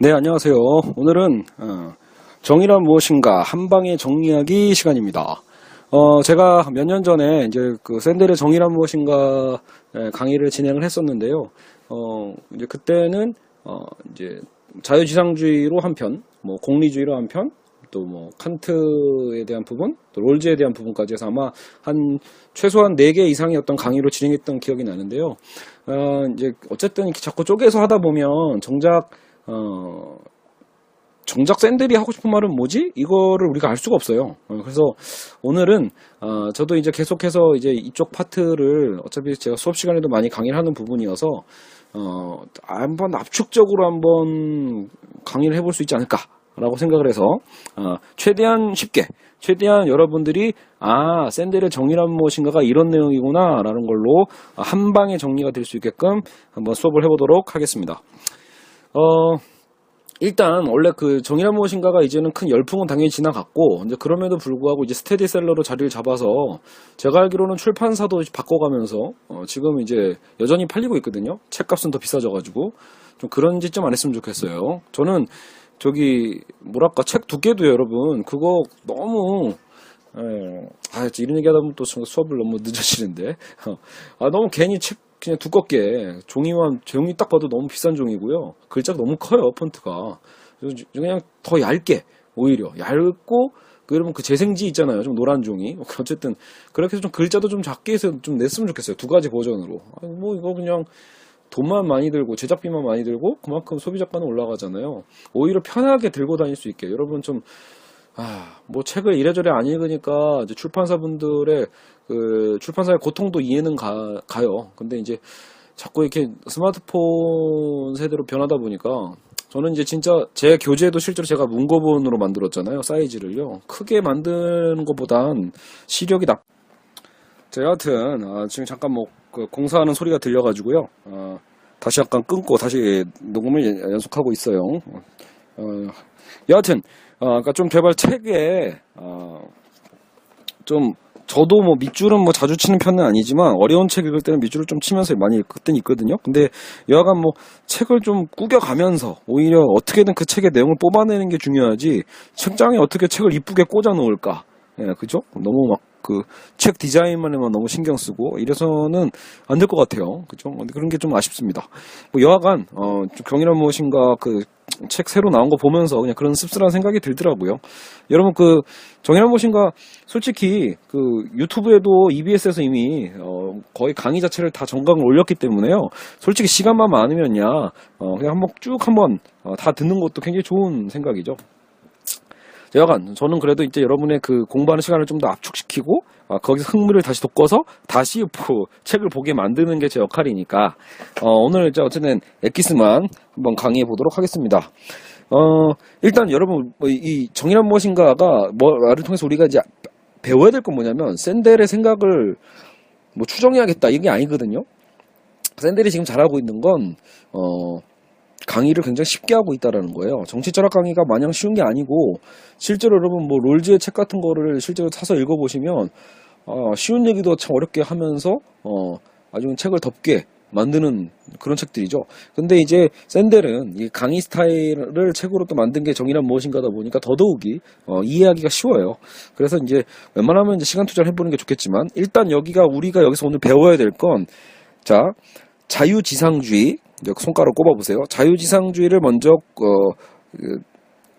네, 안녕하세요. 오늘은 정의란 무엇인가 한방에 정리하기 시간입니다. 제가 몇 년 전에 이제 그 샌델의 정의란 무엇인가 강의를 진행을 했었는데요. 이제 그때는 이제 자유지상주의로 한 편, 뭐 공리주의로 한 편, 또 뭐 칸트에 대한 부분, 또 롤즈에 대한 부분까지 해서 아마 한 최소한 4개 이상의 어떤 강의로 진행했던 기억이 나는데요. 이제 어쨌든 이렇게 자꾸 쪼개서 하다 보면 정작 샌들이 하고 싶은 말은 뭐지? 이거를 우리가 알 수가 없어요. 그래서 오늘은 저도 이제 계속해서 이제 이쪽 파트를 어차피 제가 수업 시간에도 많이 강의를 하는 부분이어서 한번 압축적으로 한번 강의를 해볼 수 있지 않을까라고 생각을 해서 최대한 쉽게, 최대한 여러분들이 샌델의 정의란 무엇인가가 이런 내용이구나 라는 걸로 한 방에 정리가 될 수 있게끔 한번 수업을 해보도록 하겠습니다. 일단 원래 그 정의란 무엇인가가 이제는 큰 열풍은 당연히 지나갔고, 이제 그럼에도 불구하고 이제 스테디셀러로 자리를 잡아서 제가 알기로는 출판사도 바꿔가면서 지금 이제 여전히 팔리고 있거든요. 책값은 더 비싸져가지고 좀 그런 짓 좀 안 했으면 좋겠어요. 저는 저기 뭐랄까 책 두께도요, 여러분 그거 너무 이런 얘기하다 보면 또 수업을 너무 늦어지는데 너무 괜히 책 그냥 두껍게 종이 딱 봐도 너무 비싼 종이고요. 글자가 너무 커요, 폰트가. 그냥 더 얇게, 오히려 얇고, 여러분 그 재생지 있잖아요, 좀 노란 종이. 어쨌든 그렇게 해서 좀 글자도 좀 작게 해서 좀 냈으면 좋겠어요. 2가지 버전으로. 뭐 이거 그냥 돈만 많이 들고 제작비만 많이 들고 그만큼 소비자가는 올라가잖아요. 오히려 편하게 들고 다닐 수 있게. 여러분 좀 뭐 책을 이래저래 안 읽으니까 이제 출판사분들의 그 출판사의 고통도 이해는 가요. 근데 이제 자꾸 이렇게 스마트폰 세대로 변하다 보니까 저는 이제 진짜 제 교재도 실제로 제가 문고본으로 만들었잖아요. 사이즈를요. 크게 만드는 것보단 시력이 여하튼 지금 잠깐 뭐 그 공사하는 소리가 들려가지고요. 다시 약간 끊고 다시 녹음을 연속하고 있어요. 여하튼 그러니까 좀 제발 책에 좀 저도 뭐 밑줄은 뭐 자주 치는 편은 아니지만 어려운 책 읽을 때는 밑줄을 좀 치면서 많이 읽을 때는 있거든요. 근데 여하간 뭐 책을 좀 꾸겨가면서 오히려 어떻게든 그 책의 내용을 뽑아내는 게 중요하지 책장에 어떻게 책을 이쁘게 꽂아 놓을까. 예, 그죠? 너무 막 그 책 디자인만에만 너무 신경 쓰고 이래서는 안 될 것 같아요. 그죠? 근데 그런 게 좀 아쉽습니다. 뭐 여하간 좀 정의란 무엇인가 그 책 새로 나온 거 보면서 그냥 그런 씁쓸한 생각이 들더라고요. 여러분 그 정의란 무엇인가 솔직히 그 유튜브에도 EBS에서 이미 거의 강의 자체를 다 정강을 올렸기 때문에요. 솔직히 시간만 많으면야 그냥 한번 쭉 한번 다 듣는 것도 굉장히 좋은 생각이죠. 여하간 저는 그래도 이제 여러분의 그 공부하는 시간을 좀 더 압축시키고 거기서 흥미를 다시 돋궈서 다시 책을 보게 만드는 게 제 역할이니까 오늘 어쨌든 엑기스만 한번 강의해 보도록 하겠습니다. 일단 여러분 이 정의란 무엇인가가 뭐를 통해서 우리가 이제 배워야 될 건 뭐냐면 샌델의 생각을 뭐 추정해야겠다 이게 아니거든요. 샌델이 지금 잘하고 있는 건 강의를 굉장히 쉽게 하고 있다라는 거예요. 정치철학 강의가 마냥 쉬운 게 아니고 실제로 여러분 뭐 롤즈의 책 같은 거를 실제로 사서 읽어보시면 쉬운 얘기도 참 어렵게 하면서 아주 책을 덮게 만드는 그런 책들이죠. 근데 이제 샌델은 이 강의 스타일을 책으로 또 만든 게 정의란 무엇인가다 보니까 더더욱이 이해하기가 쉬워요. 그래서 이제 웬만하면 이제 시간 투자를 해보는 게 좋겠지만 일단 우리가 여기서 오늘 배워야 될 건 자유지상주의 손가락 꼽아보세요. 자유지상주의를 먼저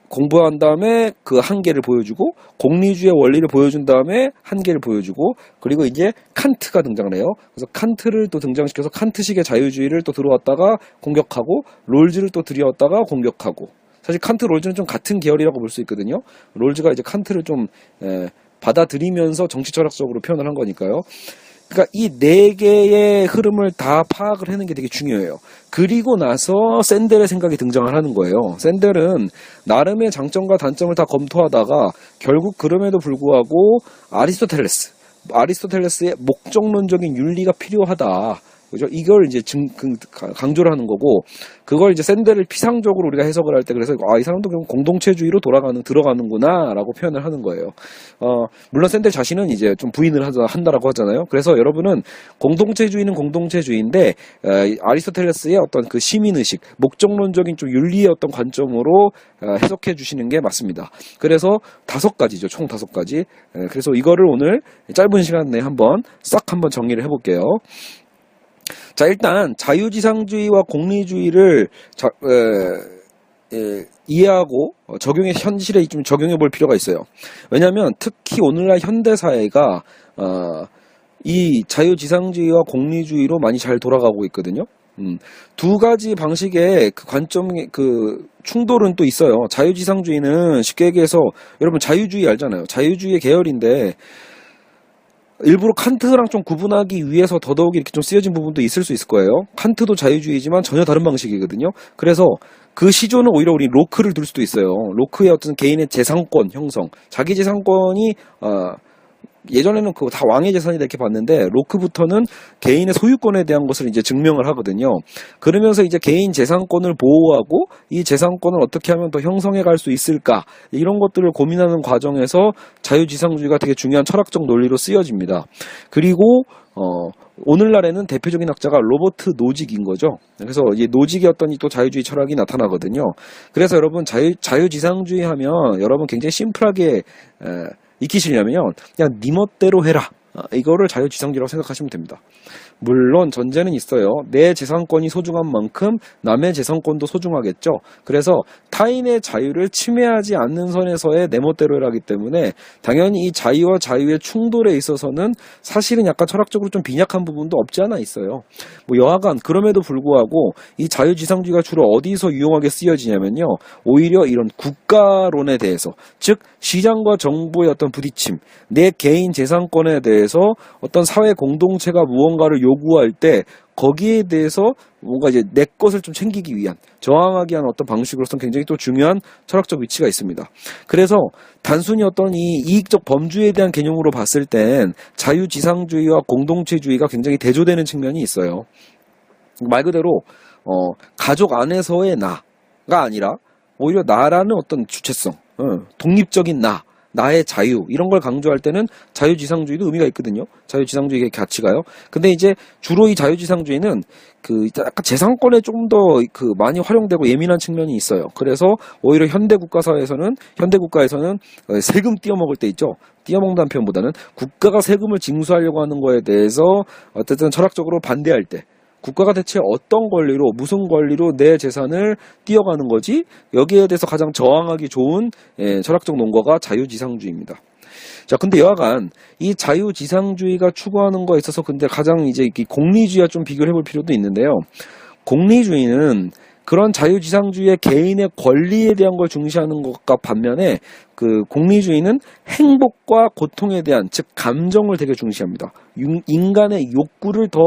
공부한 다음에 그 한계를 보여주고 공리주의의 원리를 보여준 다음에 한계를 보여주고 그리고 이제 칸트가 등장을 해요. 그래서 칸트를 또 등장시켜서 칸트식의 자유주의를 또 들어왔다가 공격하고 롤즈를 또 들여왔다가 공격하고 사실 칸트 롤즈는 좀 같은 계열이라고 볼 수 있거든요. 롤즈가 이제 칸트를 좀 받아들이면서 정치철학적으로 표현을 한 거니까요. 그러니까 이 4개의 흐름을 다 파악을 하는 게 되게 중요해요. 그리고 나서 샌델의 생각이 등장을 하는 거예요. 샌델은 나름의 장점과 단점을 다 검토하다가 결국 그럼에도 불구하고 아리스토텔레스의 목적론적인 윤리가 필요하다. 그죠? 이걸 이제 강조를 하는 거고, 그걸 이제 샌델을 피상적으로 우리가 해석을 할 때 그래서 이 사람도 그럼 공동체주의로 들어가는구나라고 표현을 하는 거예요. 물론 샌델 자신은 이제 좀 부인을 한다라고 하잖아요. 그래서 여러분은 공동체주의는 공동체주의인데 아리스토텔레스의 어떤 그 시민의식, 목적론적인 좀 윤리의 어떤 관점으로 해석해 주시는 게 맞습니다. 그래서 5가지죠. 총 5가지. 그래서 이거를 오늘 짧은 시간 내에 한번 정리를 해볼게요. 자, 일단 자유지상주의와 공리주의를 이해하고 현실에 좀 적용해 볼 필요가 있어요. 왜냐하면 특히 오늘날 현대사회가 이 자유지상주의와 공리주의로 많이 잘 돌아가고 있거든요. 2가지 방식의 그 관점의 그 충돌은 또 있어요. 자유지상주의는 쉽게 얘기해서 여러분 자유주의 알잖아요. 자유주의의 계열인데 일부러 칸트랑 좀 구분하기 위해서 더더욱 이렇게 좀 쓰여진 부분도 있을 수 있을 거예요. 칸트도 자유주의지만 전혀 다른 방식이거든요. 그래서 그 시조는 오히려 우리 로크를 들 수도 있어요. 로크의 어떤 개인의 재산권 형성, 자기 재산권이 예전에는 그거 다 왕의 재산이다 이렇게 봤는데 로크부터는 개인의 소유권에 대한 것을 이제 증명을 하거든요. 그러면서 이제 개인 재산권을 보호하고 이 재산권을 어떻게 하면 더 형성해 갈 수 있을까 이런 것들을 고민하는 과정에서 자유지상주의가 되게 중요한 철학적 논리로 쓰여집니다. 그리고 오늘날에는 대표적인 학자가 로버트 노직인 거죠. 그래서 이 노직의 어떤 또 자유주의 철학이 나타나거든요. 그래서 여러분 자유지상주의 하면 여러분 굉장히 심플하게 익히시려면 그냥 네 멋대로 해라. 이거를 자유지상주의라고 생각하시면 됩니다. 물론 전제는 있어요. 내 재산권이 소중한 만큼 남의 재산권도 소중하겠죠. 그래서 타인의 자유를 침해하지 않는 선에서의 내 멋대로 해라기 때문에 당연히 이 자유와 자유의 충돌에 있어서는 사실은 약간 철학적으로 좀 빈약한 부분도 없지 않아 있어요. 여하간 그럼에도 불구하고 이 자유지상주의가 주로 어디서 유용하게 쓰여지냐면요. 오히려 이런 국가론에 대해서, 즉 시장과 정부의 어떤 부딪힘, 내 개인 재산권에 대해서 어떤 사회 공동체가 무언가를 요구할 때 거기에 대해서 뭔가 이제 내 것을 좀 챙기기 위한, 저항하기 위한 어떤 방식으로서는 굉장히 또 중요한 철학적 위치가 있습니다. 그래서 단순히 어떤 이 이익적 범주에 대한 개념으로 봤을 땐 자유지상주의와 공동체주의가 굉장히 대조되는 측면이 있어요. 말 그대로 가족 안에서의 나가 아니라 오히려 나라는 어떤 주체성, 독립적인 나의 자유, 이런 걸 강조할 때는 자유지상주의도 의미가 있거든요. 자유지상주의의 가치가요. 근데 이제 주로 이 자유지상주의는 그 약간 재산권에 조금 더 그 많이 활용되고 예민한 측면이 있어요. 그래서 오히려 현대국가에서는 세금 띄어먹을 때 있죠. 띄어먹는다는 표현보다는 국가가 세금을 징수하려고 하는 거에 대해서 어쨌든 철학적으로 반대할 때 국가가 대체 어떤 권리로, 무슨 권리로 내 재산을 띄어가는 거지? 여기에 대해서 가장 저항하기 좋은 철학적 논거가 자유지상주의입니다. 자, 근데 여하간 이 자유지상주의가 추구하는 거에 있어서 근데 가장 이제 공리주의와 좀 비교를 해볼 필요도 있는데요. 공리주의는 그런 자유지상주의의 개인의 권리에 대한 걸 중시하는 것과 반면에 그 공리주의는 행복과 고통에 대한, 즉 감정을 되게 중시합니다. 인간의 욕구를 더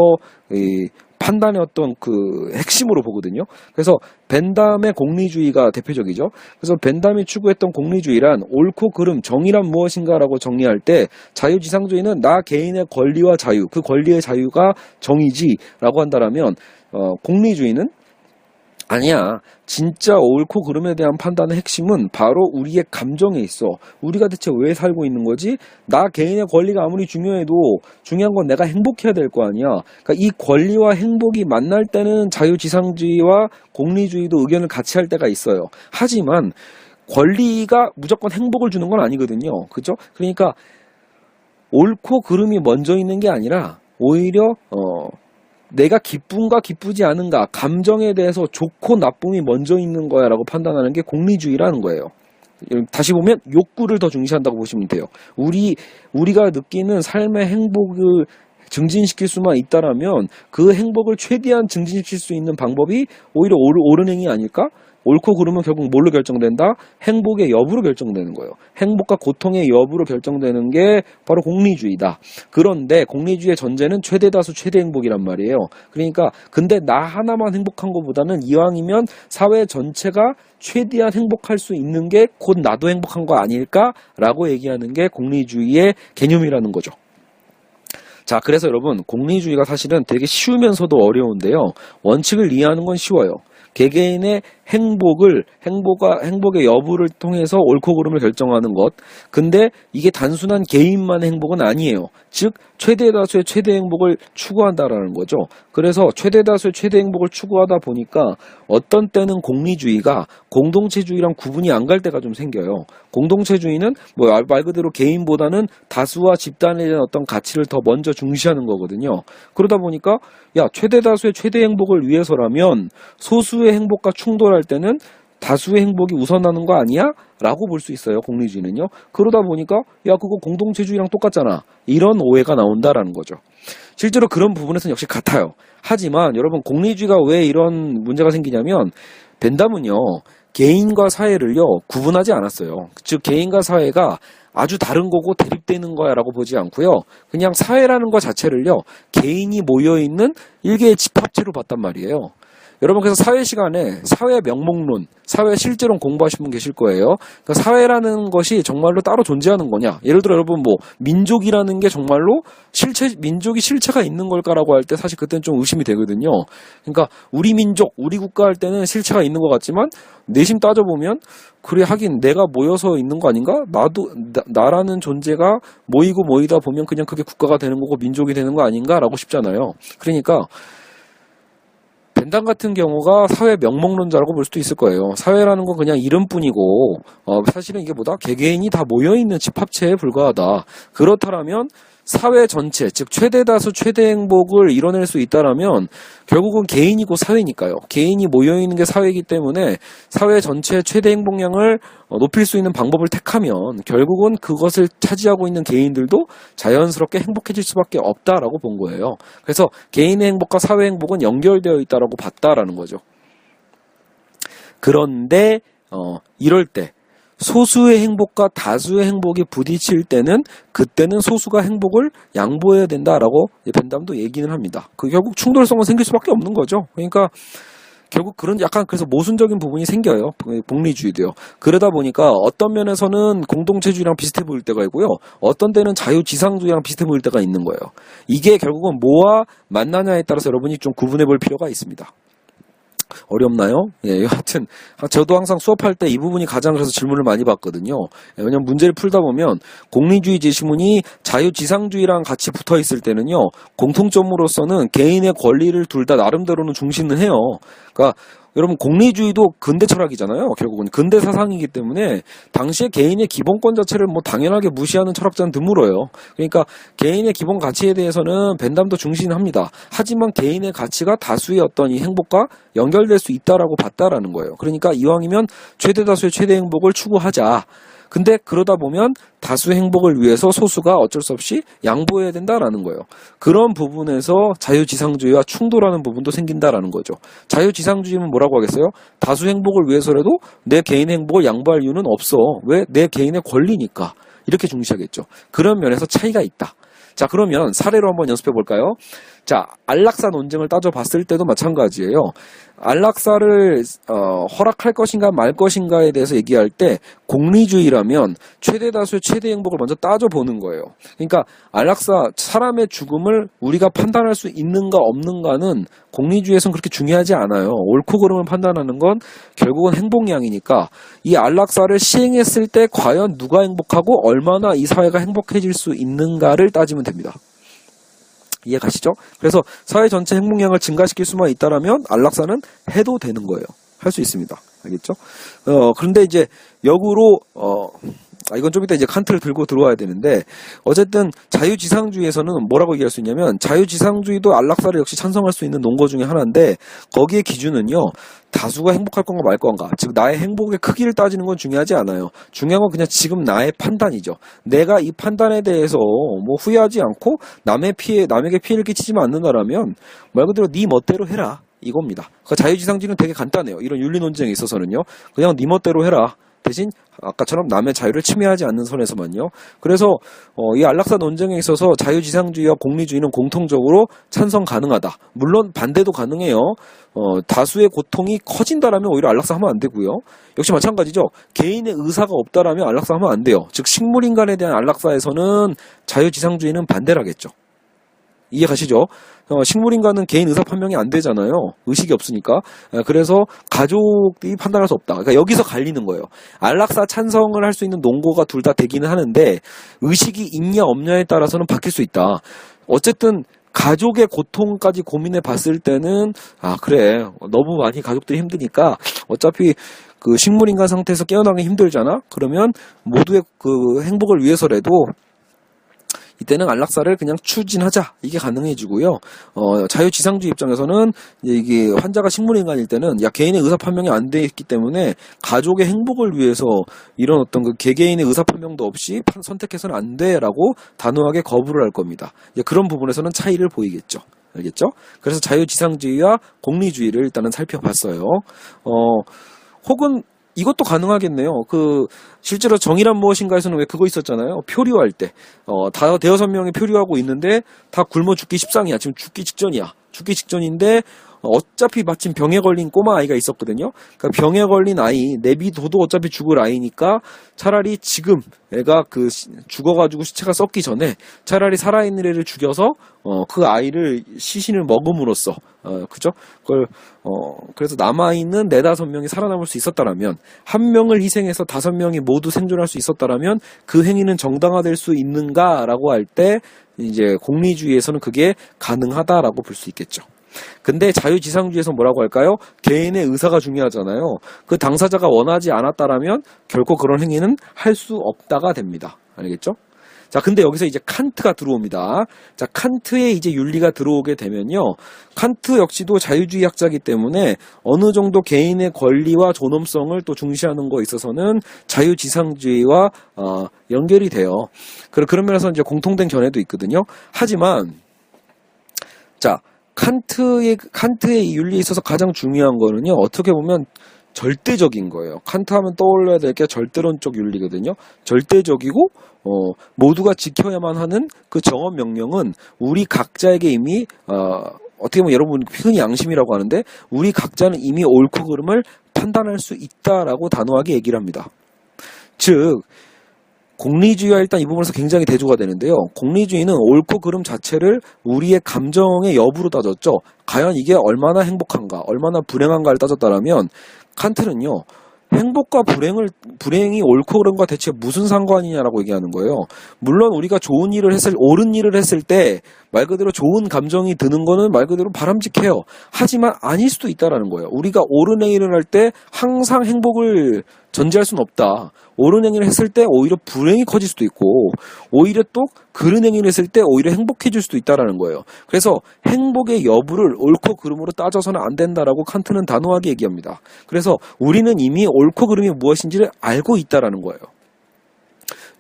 판단의 어떤 그 핵심으로 보거든요. 그래서 벤담의 공리주의가 대표적이죠. 그래서 벤담이 추구했던 공리주의란 옳고 그름, 정의란 무엇인가라고 정리할 때 자유지상주의는 나 개인의 권리와 자유, 그 권리의 자유가 정의지라고 한다라면 공리주의는 아니야. 진짜 옳고 그름에 대한 판단의 핵심은 바로 우리의 감정에 있어. 우리가 대체 왜 살고 있는 거지? 나 개인의 권리가 아무리 중요해도 중요한 건 내가 행복해야 될 거 아니야. 그러니까 이 권리와 행복이 만날 때는 자유지상주의와 공리주의도 의견을 같이 할 때가 있어요. 하지만 권리가 무조건 행복을 주는 건 아니거든요. 그죠? 그러니까 옳고 그름이 먼저 있는 게 아니라 오히려 내가 기쁨과 기쁘지 않은가, 감정에 대해서 좋고 나쁨이 먼저 있는 거야 라고 판단하는 게 공리주의라는 거예요. 다시 보면 욕구를 더 중시한다고 보시면 돼요. 우리가 느끼는 삶의 행복을 증진시킬 수만 있다라면 그 행복을 최대한 증진시킬 수 있는 방법이 오히려 옳은 행위 아닐까? 옳고 그름은 결국 뭘로 결정된다? 행복의 여부로 결정되는 거예요. 행복과 고통의 여부로 결정되는 게 바로 공리주의다. 그런데 공리주의의 전제는 최대다수 최대 행복이란 말이에요. 그러니까 근데 나 하나만 행복한 것보다는 이왕이면 사회 전체가 최대한 행복할 수 있는 게 곧 나도 행복한 거 아닐까라고 얘기하는 게 공리주의의 개념이라는 거죠. 자, 그래서 여러분, 공리주의가 사실은 되게 쉬우면서도 어려운데요. 원칙을 이해하는 건 쉬워요. 개개인의 행복의 여부를 통해서 옳고 그름을 결정하는 것. 근데 이게 단순한 개인만의 행복은 아니에요. 즉, 최대 다수의 최대 행복을 추구한다라는 거죠. 그래서 최대 다수의 최대 행복을 추구하다 보니까 어떤 때는 공리주의가 공동체주의랑 구분이 안 갈 때가 좀 생겨요. 공동체주의는 뭐 말 그대로 개인보다는 다수와 집단에 대한 어떤 가치를 더 먼저 중시하는 거거든요. 그러다 보니까 야, 최대 다수의 최대 행복을 위해서라면 소수의 행복과 충돌할 때는 다수의 행복이 우선하는 거 아니야? 라고 볼 수 있어요. 공리주의는요. 그러다 보니까 야, 그거 공동체주의랑 똑같잖아. 이런 오해가 나온다라는 거죠. 실제로 그런 부분에서는 역시 같아요. 하지만 여러분, 공리주의가 왜 이런 문제가 생기냐면 벤담은요, 개인과 사회를요 구분하지 않았어요. 즉 개인과 사회가 아주 다른 거고 대립되는 거야 라고 보지 않고요. 그냥 사회라는 것 자체를요 개인이 모여있는 일개의 집합체로 봤단 말이에요. 여러분, 그래서 사회 시간에 사회 명목론, 사회 실제론 공부하신 분 계실 거예요. 그러니까 사회라는 것이 정말로 따로 존재하는 거냐. 예를 들어 여러분 뭐 민족이라는 게 정말로 민족이 실체가 있는 걸까라고 할 때 사실 그때는 좀 의심이 되거든요. 그러니까 우리 민족, 우리 국가 할 때는 실체가 있는 것 같지만 내심 따져보면 그래, 하긴 내가 모여서 있는 거 아닌가? 나라는 존재가 모이다 보면 그냥 그게 국가가 되는 거고 민족이 되는 거 아닌가라고 싶잖아요. 그러니까 벤담 같은 경우가 사회 명목론자라고 볼 수도 있을 거예요. 사회라는 건 그냥 이름뿐이고 사실은 이게 뭐다? 개개인이 다 모여있는 집합체에 불과하다. 그렇다면 사회 전체, 즉 최대 다수 최대 행복을 이뤄낼 수 있다라면 결국은 개인이고 사회니까요. 개인이 모여있는 게 사회이기 때문에 사회 전체의 최대 행복량을 높일 수 있는 방법을 택하면 결국은 그것을 차지하고 있는 개인들도 자연스럽게 행복해질 수밖에 없다라고 본 거예요. 그래서 개인의 행복과 사회 행복은 연결되어 있다라고 봤다라는 거죠. 그런데 이럴 때 소수의 행복과 다수의 행복이 부딪힐 때는 그때는 소수가 행복을 양보해야 된다라고 벤담도 얘기는 합니다. 그 결국 충돌성은 생길 수밖에 없는 거죠. 그러니까 결국 그런 약간 그래서 모순적인 부분이 생겨요. 공리주의도요. 그러다 보니까 어떤 면에서는 공동체주의랑 비슷해 보일 때가 있고요. 어떤 때는 자유지상주의랑 비슷해 보일 때가 있는 거예요. 이게 결국은 뭐와 만나냐에 따라서 여러분이 좀 구분해 볼 필요가 있습니다. 어렵나요? 예, 여하튼 저도 항상 수업할 때 이 부분이 가장 그래서 질문을 많이 받거든요. 왜냐면 문제를 풀다 보면 공리주의 지시문이 자유지상주의랑 같이 붙어 있을 때는요, 공통점으로서는 개인의 권리를 둘 다 나름대로는 중시는 해요. 그러니까 여러분, 공리주의도 근대 철학이잖아요. 결국은 근대 사상이기 때문에 당시에 개인의 기본권 자체를 뭐 당연하게 무시하는 철학자는 드물어요. 그러니까 개인의 기본 가치에 대해서는 벤담도 중시합니다. 하지만 개인의 가치가 다수의 어떤 이 행복과 연결될 수 있다라고 봤다라는 거예요. 그러니까 이왕이면 최대 다수의 최대 행복을 추구하자. 근데 그러다 보면 다수의 행복을 위해서 소수가 어쩔 수 없이 양보해야 된다라는 거예요. 그런 부분에서 자유지상주의와 충돌하는 부분도 생긴다라는 거죠. 자유지상주의는 뭐라고 하겠어요? 다수 행복을 위해서라도 내 개인 행복을 양보할 이유는 없어. 왜? 내 개인의 권리니까. 이렇게 중시하겠죠. 그런 면에서 차이가 있다. 자, 그러면 사례로 한번 연습해 볼까요? 자, 안락사 논쟁을 따져봤을 때도 마찬가지예요. 안락사를 허락할 것인가 말 것인가에 대해서 얘기할 때 공리주의라면 최대 다수의 최대 행복을 먼저 따져보는 거예요. 그러니까 안락사, 사람의 죽음을 우리가 판단할 수 있는가 없는가는 공리주의에서는 그렇게 중요하지 않아요. 옳고 그름을 판단하는 건 결국은 행복량이니까 이 안락사를 시행했을 때 과연 누가 행복하고 얼마나 이 사회가 행복해질 수 있는가를 따지면 됩니다. 이해 가시죠? 그래서 사회 전체 행복량을 증가시킬 수만 있다라면 안락사는 해도 되는 거예요. 할 수 있습니다. 알겠죠? 그런데 이제 역으로 이건 좀 이따 이제 칸트를 들고 들어와야 되는데, 어쨌든 자유지상주의에서는 뭐라고 얘기할 수 있냐면, 자유지상주의도 안락사를 역시 찬성할 수 있는 논거 중에 하나인데, 거기에 기준은요, 다수가 행복할 건가 말 건가, 즉 나의 행복의 크기를 따지는 건 중요하지 않아요. 중요한 건 그냥 지금 나의 판단이죠. 내가 이 판단에 대해서 뭐 후회하지 않고 남에게 피해를 끼치지만 않는다라면 말 그대로 네 멋대로 해라, 이겁니다. 그러니까 자유지상주의는 되게 간단해요. 이런 윤리 논쟁에 있어서는요, 그냥 네 멋대로 해라. 대신 아까처럼 남의 자유를 침해하지 않는 선에서만요. 그래서 이 안락사 논쟁에 있어서 자유지상주의와 공리주의는 공통적으로 찬성 가능하다. 물론 반대도 가능해요. 다수의 고통이 커진다라면 오히려 안락사하면 안 되고요. 역시 마찬가지죠. 개인의 의사가 없다라면 안락사하면 안 돼요. 즉 식물인간에 대한 안락사에서는 자유지상주의는 반대를 하겠죠. 이해 가시죠? 식물인간은 개인 의사 판명이 안 되잖아요. 의식이 없으니까. 그래서 가족이 판단할 수 없다. 그러니까 여기서 갈리는 거예요. 안락사 찬성을 할 수 있는 논고가 둘 다 되기는 하는데 의식이 있냐 없냐에 따라서는 바뀔 수 있다. 어쨌든 가족의 고통까지 고민해 봤을 때는 그래, 너무 많이 가족들이 힘드니까 어차피 그 식물인간 상태에서 깨어나기 힘들잖아. 그러면 모두의 그 행복을 위해서라도 이때는 안락사를 그냥 추진하자, 이게 가능해지고요. 자유지상주의 입장에서는 이게 환자가 식물인간일 때는 개인의 의사 판명이 안 돼 있기 때문에 가족의 행복을 위해서 이런 어떤 그 개개인의 의사 판명도 없이 선택해서는 안 돼라고 단호하게 거부를 할 겁니다. 그런 부분에서는 차이를 보이겠죠. 알겠죠? 그래서 자유지상주의와 공리주의를 일단은 살펴봤어요. 혹은 이것도 가능하겠네요. 실제로 정의란 무엇인가에서는 왜 그거 있었잖아요. 표류할 때. 다 대여섯 명이 표류하고 있는데 다 굶어 죽기 십상이야. 지금 죽기 직전이야. 죽기 직전인데 어차피 마침 병에 걸린 꼬마 아이가 있었거든요. 그러니까 병에 걸린 아이, 내비둬도 어차피 죽을 아이니까 차라리 지금 애가 죽어가지고 시체가 썩기 전에 차라리 살아있는 애를 죽여서 그 아이를 시신을 먹음으로써 그죠? 그래서 남아있는 4-5명이 살아남을 수 있었다라면, 한 명을 희생해서 5명이 모두 생존할 수 있었다라면 그 행위는 정당화될 수 있는가라고 할 때 이제 공리주의에서는 그게 가능하다라고 볼 수 있겠죠. 근데 자유지상주의에서 뭐라고 할까요? 개인의 의사가 중요하잖아요. 그 당사자가 원하지 않았다라면 결코 그런 행위는 할 수 없다가 됩니다. 알겠죠? 자, 근데 여기서 이제 칸트가 들어옵니다. 자, 칸트의 이제 윤리가 들어오게 되면요. 칸트 역시도 자유주의 학자이기 때문에 어느 정도 개인의 권리와 존엄성을 또 중시하는 거에 있어서는 자유지상주의와 연결이 돼요. 그런 면에서 이제 공통된 견해도 있거든요. 하지만 자, 칸트의 이 윤리에 있어서 가장 중요한 거는요, 어떻게 보면 절대적인 거예요. 칸트 하면 떠올려야 될 게 절대론적 윤리거든요. 절대적이고, 모두가 지켜야만 하는 그 정업 명령은 우리 각자에게 이미, 어떻게 보면 여러분 흔히 양심이라고 하는데, 우리 각자는 이미 옳고 그름을 판단할 수 있다라고 단호하게 얘기를 합니다. 즉, 공리주의와 일단 이 부분에서 굉장히 대조가 되는데요. 공리주의는 옳고 그름 자체를 우리의 감정의 여부로 따졌죠. 과연 이게 얼마나 행복한가, 얼마나 불행한가를 따졌다면 칸트는요, 행복과 불행이 옳고 그름과 대체 무슨 상관이냐라고 얘기하는 거예요. 물론 우리가 옳은 일을 했을 때 말 그대로 좋은 감정이 드는 거는 말 그대로 바람직해요. 하지만 아닐 수도 있다라는 거예요. 우리가 옳은 행위를 할 때 항상 행복을 전제할 수는 없다. 옳은 행위를 했을 때 오히려 불행이 커질 수도 있고, 오히려 또 그른 행위를 했을 때 오히려 행복해질 수도 있다라는 거예요. 그래서 행복의 여부를 옳고 그름으로 따져서는 안 된다라고 칸트는 단호하게 얘기합니다. 그래서 우리는 이미 옳고 그름이 무엇인지를 알고 있다라는 거예요.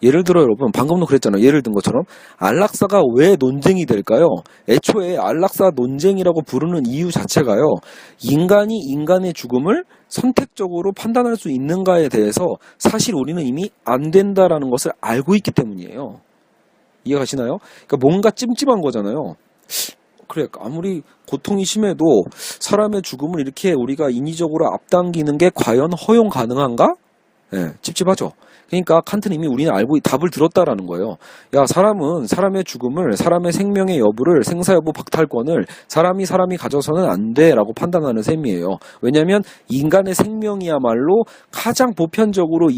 예를 들어 여러분, 방금도 그랬잖아요. 예를 든 것처럼 안락사가 왜 논쟁이 될까요? 애초에 안락사 논쟁이라고 부르는 이유 자체가요, 인간이 인간의 죽음을 선택적으로 판단할 수 있는가에 대해서 사실 우리는 이미 안 된다라는 것을 알고 있기 때문이에요. 이해가시나요? 그러니까 뭔가 찜찜한 거잖아요. 그래, 아무리 고통이 심해도 사람의 죽음을 이렇게 우리가 인위적으로 앞당기는 게 과연 허용 가능한가? 네, 찝찝하죠. 그러니까 칸트는 이미 우리는 알고 답을 들었다라는 거예요. 야, 사람은 사람의 죽음을, 사람의 생명의 여부를, 생사 여부 박탈권을 사람이 가져서는 안 돼라고 판단하는 셈이에요. 왜냐하면 인간의 생명이야말로 가장 보편적으로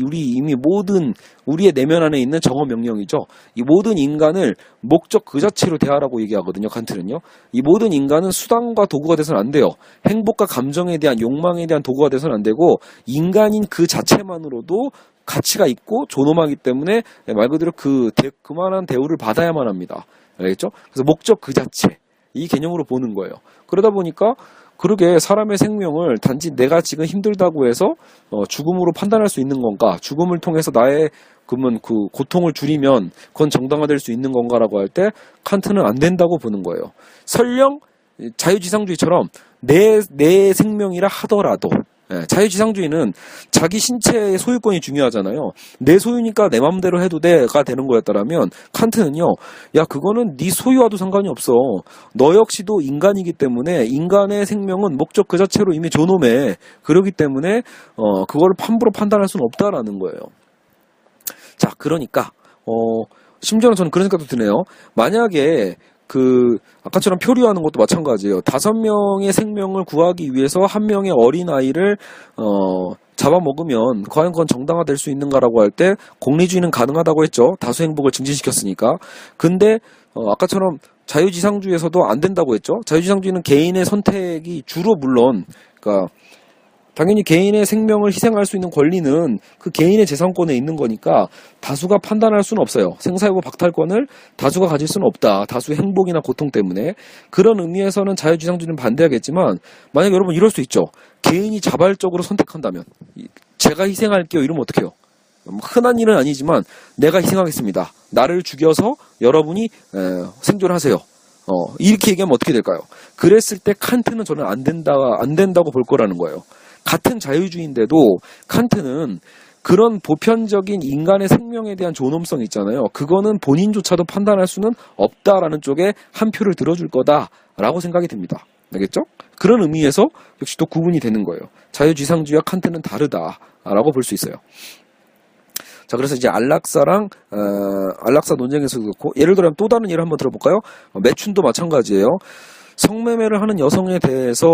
우리의 내면 안에 있는 정어 명령이죠. 이 모든 인간을 목적 그 자체로 대하라고 얘기하거든요. 칸트는요. 이 모든 인간은 수단과 도구가 돼서는 안 돼요. 행복과 감정에 대한, 욕망에 대한 도구가 돼서는 안 되고, 인간인 그 자체만으로도 가치가 있고 존엄하기 때문에 말 그대로 그만한 대우를 받아야만 합니다. 알겠죠? 그래서 목적 그 자체, 이 개념으로 보는 거예요. 그러다 보니까 그러게 사람의 생명을 단지 내가 지금 힘들다고 해서 죽음으로 판단할 수 있는 건가, 죽음을 통해서 나의 그러면 그 고통을 줄이면 그건 정당화될 수 있는 건가라고 할 때 칸트는 안 된다고 보는 거예요. 설령 자유지상주의처럼 내 생명이라 하더라도, 자유지상주의는 자기 신체의 소유권이 중요하잖아요. 내 소유니까 내 맘대로 해도 돼가 되는 거였다라면, 칸트는요, 야, 그거는 네 소유와도 상관이 없어. 너 역시도 인간이기 때문에 인간의 생명은 목적 그 자체로 이미 존엄해. 그러기 때문에 그거를 함부로 판단할 수는 없다라는 거예요. 자, 그러니까 심지어는 저는 그런 생각도 드네요. 만약에 아까처럼 표류하는 것도 마찬가지예요. 5명의 생명을 구하기 위해서 1명의 어린아이를, 잡아먹으면 과연 그건 정당화될 수 있는가라고 할 때 공리주의는 가능하다고 했죠. 다수 행복을 증진시켰으니까. 근데, 아까처럼 자유지상주의에서도 안 된다고 했죠. 자유지상주의는 개인의 선택이 주로 물론, 그러니까 당연히 개인의 생명을 희생할 수 있는 권리는 그 개인의 재산권에 있는 거니까 다수가 판단할 수는 없어요. 생사여부 박탈권을 다수가 가질 수는 없다. 다수의 행복이나 고통 때문에. 그런 의미에서는 자유지상주의는 반대하겠지만 만약에 여러분 이럴 수 있죠. 개인이 자발적으로 선택한다면 제가 희생할게요 이러면 어떡해요? 흔한 일은 아니지만 내가 희생하겠습니다. 나를 죽여서 여러분이 생존하세요. 이렇게 얘기하면 어떻게 될까요? 그랬을 때 칸트는 저는 안 된다고 볼 거라는 거예요. 같은 자유주의인데도 칸트는 그런 보편적인 인간의 생명에 대한 존엄성 있잖아요. 그거는 본인조차도 판단할 수는 없다라는 쪽에 한 표를 들어줄 거다라고 생각이 듭니다. 알겠죠? 그런 의미에서 역시 또 구분이 되는 거예요. 자유지상주의와 칸트는 다르다라고 볼 수 있어요. 자, 그래서 이제 안락사랑 안락사 논쟁에서 그렇고 예를 들면 또 다른 예를 한번 들어볼까요? 매춘도 마찬가지예요. 성매매를 하는 여성에 대해서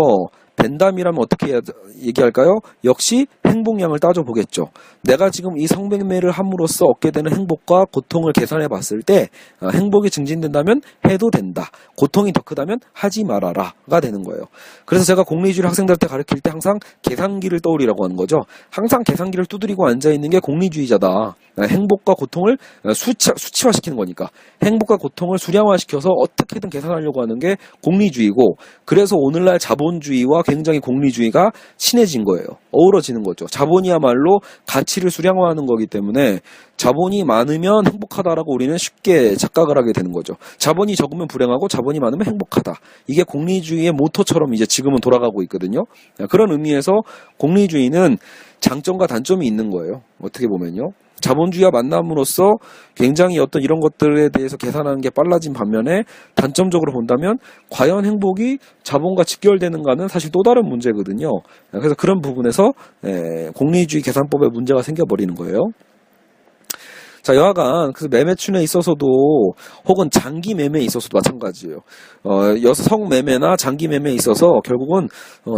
벤담이라면 어떻게 얘기할까요? 역시 행복량을 따져보겠죠. 내가 지금 이 성매매를 함으로써 얻게 되는 행복과 고통을 계산해 봤을 때 행복이 증진된다면 해도 된다. 고통이 더 크다면 하지 말아라가 되는 거예요. 그래서 제가 공리주의를 학생들한테 가르칠 때 항상 계산기를 떠올리라고 하는 거죠. 항상 계산기를 두드리고 앉아있는 게 공리주의자다. 행복과 고통을 수치화시키는 거니까 행복과 고통을 수량화시켜서 어떻게든 계산하려고 하는 게 공리주의고, 그래서 오늘날 자본주의와 굉장히 공리주의가 친해진 거예요. 어우러지는 거죠. 자본이야말로 가치를 수량화하는 거기 때문에 자본이 많으면 행복하다라고 우리는 쉽게 착각을 하게 되는 거죠. 자본이 적으면 불행하고 자본이 많으면 행복하다. 이게 공리주의의 모토처럼 이제 지금은 돌아가고 있거든요. 그런 의미에서 공리주의는 장점과 단점이 있는 거예요. 어떻게 보면요. 자본주의와 만남으로써 굉장히 어떤 이런 것들에 대해서 계산하는 게 빨라진 반면에 단점적으로 본다면 과연 행복이 자본과 직결되는가는 사실 또 다른 문제거든요. 그래서 그런 부분에서 공리주의 계산법에 문제가 생겨버리는 거예요. 자, 여하간 그래서 매매춘에 있어서도 혹은 장기 매매에 있어서도 마찬가지예요. 성매매나 장기 매매에 있어서 결국은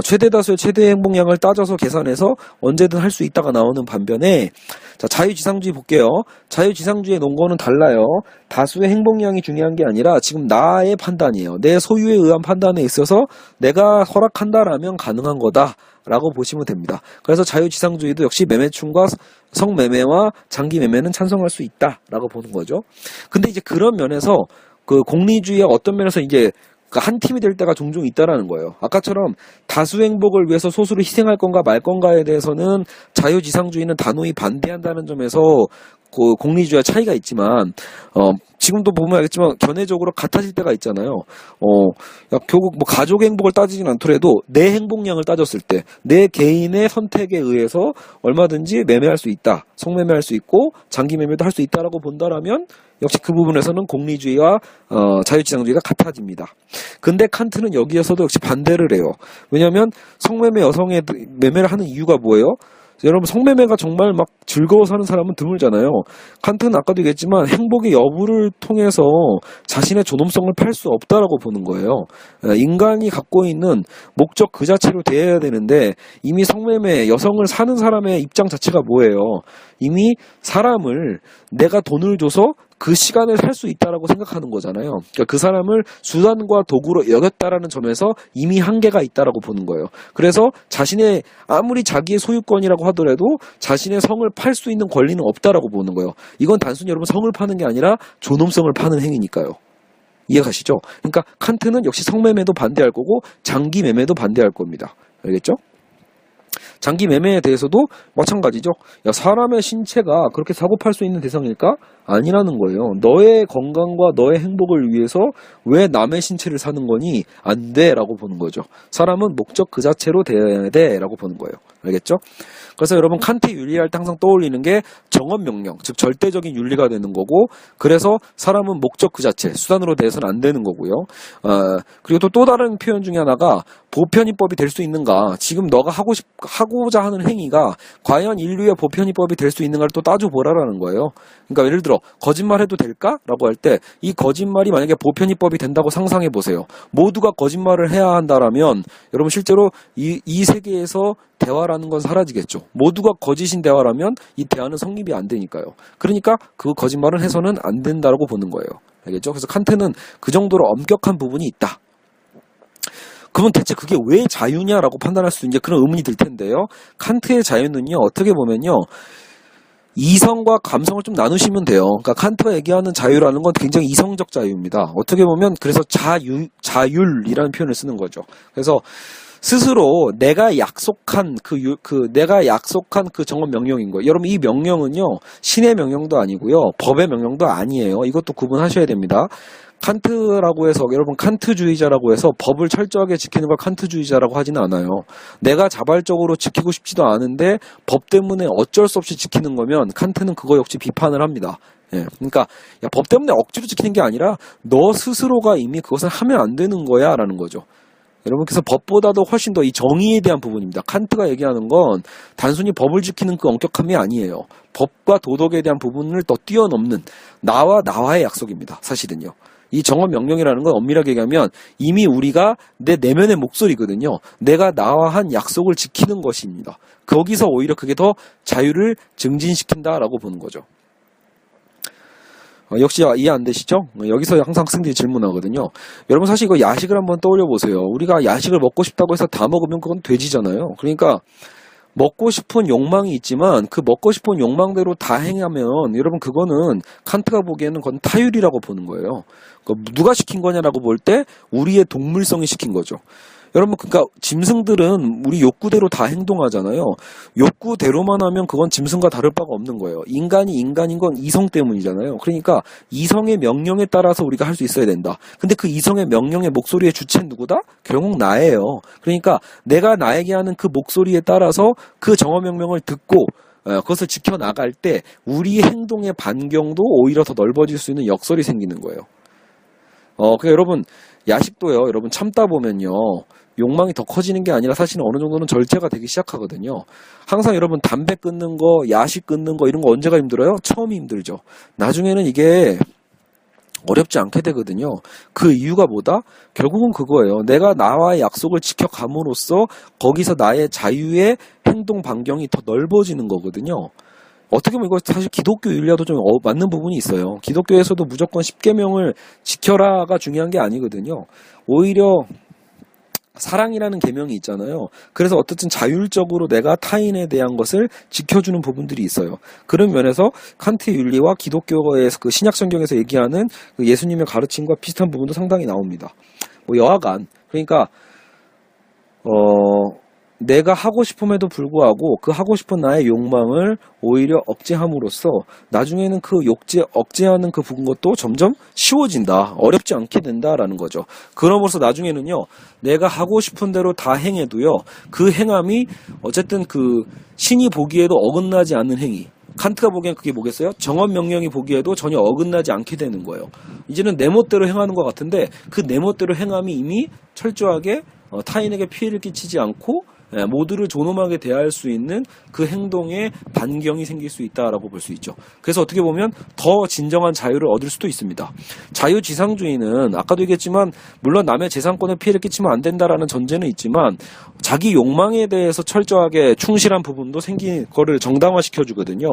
최대 다수의 최대 행복량을 따져서 계산해서 언제든 할 수 있다가 나오는 반면에, 자, 자유지상주의 볼게요. 자유지상주의의 논거는 달라요. 다수의 행복량이 중요한 게 아니라 지금 나의 판단이에요. 내 소유에 의한 판단에 있어서 내가 허락한다라면 가능한 거다 라고 보시면 됩니다. 그래서 자유지상주의도 역시 매매춘과 성매매와 장기매매는 찬성할 수 있다라고 보는 거죠. 근데 이제 그런 면에서 그 공리주의와 어떤 면에서 이제 한 팀이 될 때가 종종 있다라는 거예요. 아까처럼 다수 행복을 위해서 소수를 희생할 건가 말 건가에 대해서는 자유지상주의는 단호히 반대한다는 점에서 그 공리주의와 차이가 있지만, 지금도 보면 알겠지만 견해적으로 같아질 때가 있잖아요. 결국 뭐 가족의 행복을 따지진 않더라도 내 행복량을 따졌을 때 내 개인의 선택에 의해서 얼마든지 매매할 수 있다. 성매매할 수 있고 장기 매매도 할 수 있다라고 본다라면 역시 그 부분에서는 공리주의와 자유지상주의가 같아집니다. 근데 칸트는 여기에서도 역시 반대를 해요. 왜냐하면 성매매 여성의 매매를 하는 이유가 뭐예요? 여러분, 성매매가 정말 막 즐거워서 하는 사람은 드물잖아요. 칸트는 아까도 얘기했지만 행복의 여부를 통해서 자신의 존엄성을 팔 수 없다라고 보는 거예요. 인간이 갖고 있는 목적 그 자체로 대해야 되는데 이미 성매매, 여성을 사는 사람의 입장 자체가 뭐예요? 이미 사람을 내가 돈을 줘서 그 시간을 살 수 있다라고 생각하는 거잖아요. 그러니까 그 사람을 수단과 도구로 여겼다라는 점에서 이미 한계가 있다라고 보는 거예요. 그래서 자신의 아무리 자기의 소유권이라고 하더라도 자신의 성을 팔 수 있는 권리는 없다라고 보는 거예요. 이건 단순히 여러분 성을 파는 게 아니라 존엄성을 파는 행위니까요. 이해가시죠? 그러니까 칸트는 역시 성매매도 반대할 거고 장기 매매도 반대할 겁니다. 알겠죠? 장기 매매에 대해서도 마찬가지죠. 야, 사람의 신체가 그렇게 사고 팔 수 있는 대상일까? 아니라는 거예요. 너의 건강과 너의 행복을 위해서 왜 남의 신체를 사는 거니? 안 돼 라고 보는 거죠. 사람은 목적 그 자체로 되어야 돼 라고 보는 거예요. 알겠죠? 그래서 여러분 칸트의 윤리할 때 항상 떠올리는 게 정언명령, 즉 절대적인 윤리가 되는 거고, 그래서 사람은 목적 그 자체, 수단으로 대해서는 안 되는 거고요. 그리고 또 다른 표현 중에 하나가 보편이법이 될 수 있는가. 지금 너가 하고자 하는 행위가 과연 인류의 보편이법이 될 수 있는가를 또 따져보라라는 거예요. 그러니까 예를 들어 거짓말해도 될까? 라고 할 때 이 거짓말이 만약에 보편이법이 된다고 상상해 보세요. 모두가 거짓말을 해야 한다라면 여러분 실제로 이 세계에서 대화라는 건 사라지겠죠. 모두가 거짓인 대화라면 이 대화는 성립이 안 되니까요. 그러니까 그 거짓말은 해서는 안 된다고 보는 거예요. 알겠죠? 그래서 칸트는 그 정도로 엄격한 부분이 있다. 그러면 대체 그게 왜 자유냐라고 판단할 수 있는 그런 의문이 들 텐데요. 칸트의 자유는요, 어떻게 보면요, 이성과 감성을 좀 나누시면 돼요. 그러니까 칸트가 얘기하는 자유라는 건 굉장히 이성적 자유입니다. 어떻게 보면 그래서 자율이라는 표현을 쓰는 거죠. 그래서 스스로 내가 약속한 내가 약속한 그 정언 명령인 거예요. 여러분 이 명령은요, 신의 명령도 아니고요, 법의 명령도 아니에요. 이것도 구분하셔야 됩니다. 칸트라고 해서 여러분 칸트주의자라고 해서 법을 철저하게 지키는 걸 칸트주의자라고 하지는 않아요. 내가 자발적으로 지키고 싶지도 않은데 법 때문에 어쩔 수 없이 지키는 거면 칸트는 그거 역시 비판을 합니다. 예, 그러니까 야, 법 때문에 억지로 지키는 게 아니라 너 스스로가 이미 그것을 하면 안 되는 거야 라는 거죠. 여러분 그래서 법보다도 훨씬 더 이 정의에 대한 부분입니다. 칸트가 얘기하는 건 단순히 법을 지키는 그 엄격함이 아니에요. 법과 도덕에 대한 부분을 더 뛰어넘는 나와의 약속입니다. 사실은요. 이 정언 명령이라는 건 엄밀하게 얘기하면 이미 우리가 내 내면의 목소리거든요. 내가 나와 한 약속을 지키는 것입니다. 거기서 오히려 그게 더 자유를 증진시킨다라고 보는 거죠. 역시 이해 안 되시죠? 여기서 항상 학생들이 질문하거든요. 여러분 사실 이거 야식을 한번 떠올려 보세요. 우리가 야식을 먹고 싶다고 해서 다 먹으면 그건 돼지잖아요. 그러니까 먹고 싶은 욕망이 있지만 그 먹고 싶은 욕망대로 다 행하면 여러분 그거는 칸트가 보기에는 그건 타율이라고 보는 거예요. 누가 시킨 거냐라고 볼 때 우리의 동물성이 시킨 거죠. 여러분 그러니까 짐승들은 우리 욕구대로 다 행동하잖아요. 욕구대로만 하면 그건 짐승과 다를 바가 없는 거예요. 인간이 인간인 건 이성 때문이잖아요. 그러니까 이성의 명령에 따라서 우리가 할 수 있어야 된다. 근데 그 이성의 명령의 목소리의 주체는 누구다? 결국 나예요. 그러니까 내가 나에게 하는 그 목소리에 따라서 그 정어명령을 듣고 그것을 지켜나갈 때 우리의 행동의 반경도 오히려 더 넓어질 수 있는 역설이 생기는 거예요. 그러니까 여러분 야식도요. 여러분 참다 보면요. 욕망이 더 커지는 게 아니라 사실은 어느 정도는 절제가 되기 시작하거든요. 항상 여러분 담배 끊는 거, 야식 끊는 거 이런 거 언제가 힘들어요? 처음이 힘들죠. 나중에는 이게 어렵지 않게 되거든요. 그 이유가 뭐다? 결국은 그거예요. 내가 나와의 약속을 지켜감으로써 거기서 나의 자유의 행동 반경이 더 넓어지는 거거든요. 어떻게 보면 이거 사실 기독교 윤리와도 좀 맞는 부분이 있어요. 기독교에서도 무조건 10계명을 지켜라가 중요한 게 아니거든요. 오히려 사랑이라는 계명이 있잖아요. 그래서 어쨌든 자율적으로 내가 타인에 대한 것을 지켜주는 부분들이 있어요. 그런 면에서 칸트의 윤리와 기독교에서 그 신약 성경에서 얘기하는 그 예수님의 가르침과 비슷한 부분도 상당히 나옵니다. 여하간 그러니까 내가 하고 싶음에도 불구하고 그 하고 싶은 나의 욕망을 오히려 억제함으로써 나중에는 그 억제하는 그 부분 것도 점점 쉬워진다. 어렵지 않게 된다라는 거죠. 그럼으로써 나중에는요. 내가 하고 싶은 대로 다 행해도요. 그 행함이 어쨌든 그 신이 보기에도 어긋나지 않는 행위. 칸트가 보기엔 그게 뭐겠어요? 정언 명령이 보기에도 전혀 어긋나지 않게 되는 거예요. 이제는 내 멋대로 행하는 것 같은데 그 내 멋대로 행함이 이미 철저하게 타인에게 피해를 끼치지 않고 모두를 존엄하게 대할 수 있는 그 행동에 반경이 생길 수 있다라고 볼 수 있죠. 그래서 어떻게 보면 더 진정한 자유를 얻을 수도 있습니다. 자유지상주의는 아까도 얘기했지만 물론 남의 재산권에 피해를 끼치면 안 된다라는 전제는 있지만 자기 욕망에 대해서 철저하게 충실한 부분도 생긴 거를 정당화시켜 주거든요.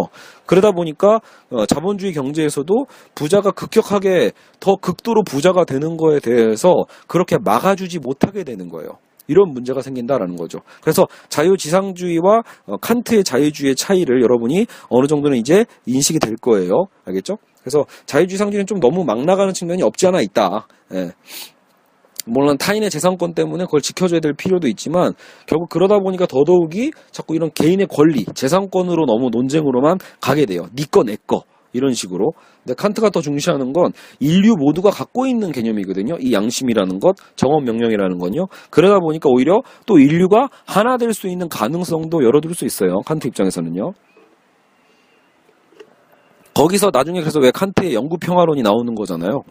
그러다 보니까 자본주의 경제에서도 부자가 급격하게 더 극도로 부자가 되는 거에 대해서 그렇게 막아주지 못하게 되는 거예요. 이런 문제가 생긴다라는 거죠. 그래서 자유지상주의와 칸트의 자유주의의 차이를 여러분이 어느 정도는 이제 인식이 될 거예요. 알겠죠? 그래서 자유지상주의는 좀 너무 막 나가는 측면이 없지 않아 있다. 예. 물론 타인의 재산권 때문에 그걸 지켜줘야 될 필요도 있지만 결국 그러다 보니까 더더욱이 자꾸 이런 개인의 권리, 재산권으로 너무 논쟁으로만 가게 돼요. 네 거, 내 거. 이런 식으로. 근데 칸트가 더 중시하는 건 인류 모두가 갖고 있는 개념이거든요. 이 양심이라는 것, 정업 명령이라는 건요. 그러다 보니까 오히려 또 인류가 하나 될 수 있는 가능성도 열어둘 수 있어요. 칸트 입장에서는요. 거기서 나중에 그래서 왜 칸트의 영구평화론이 나오는 거잖아요.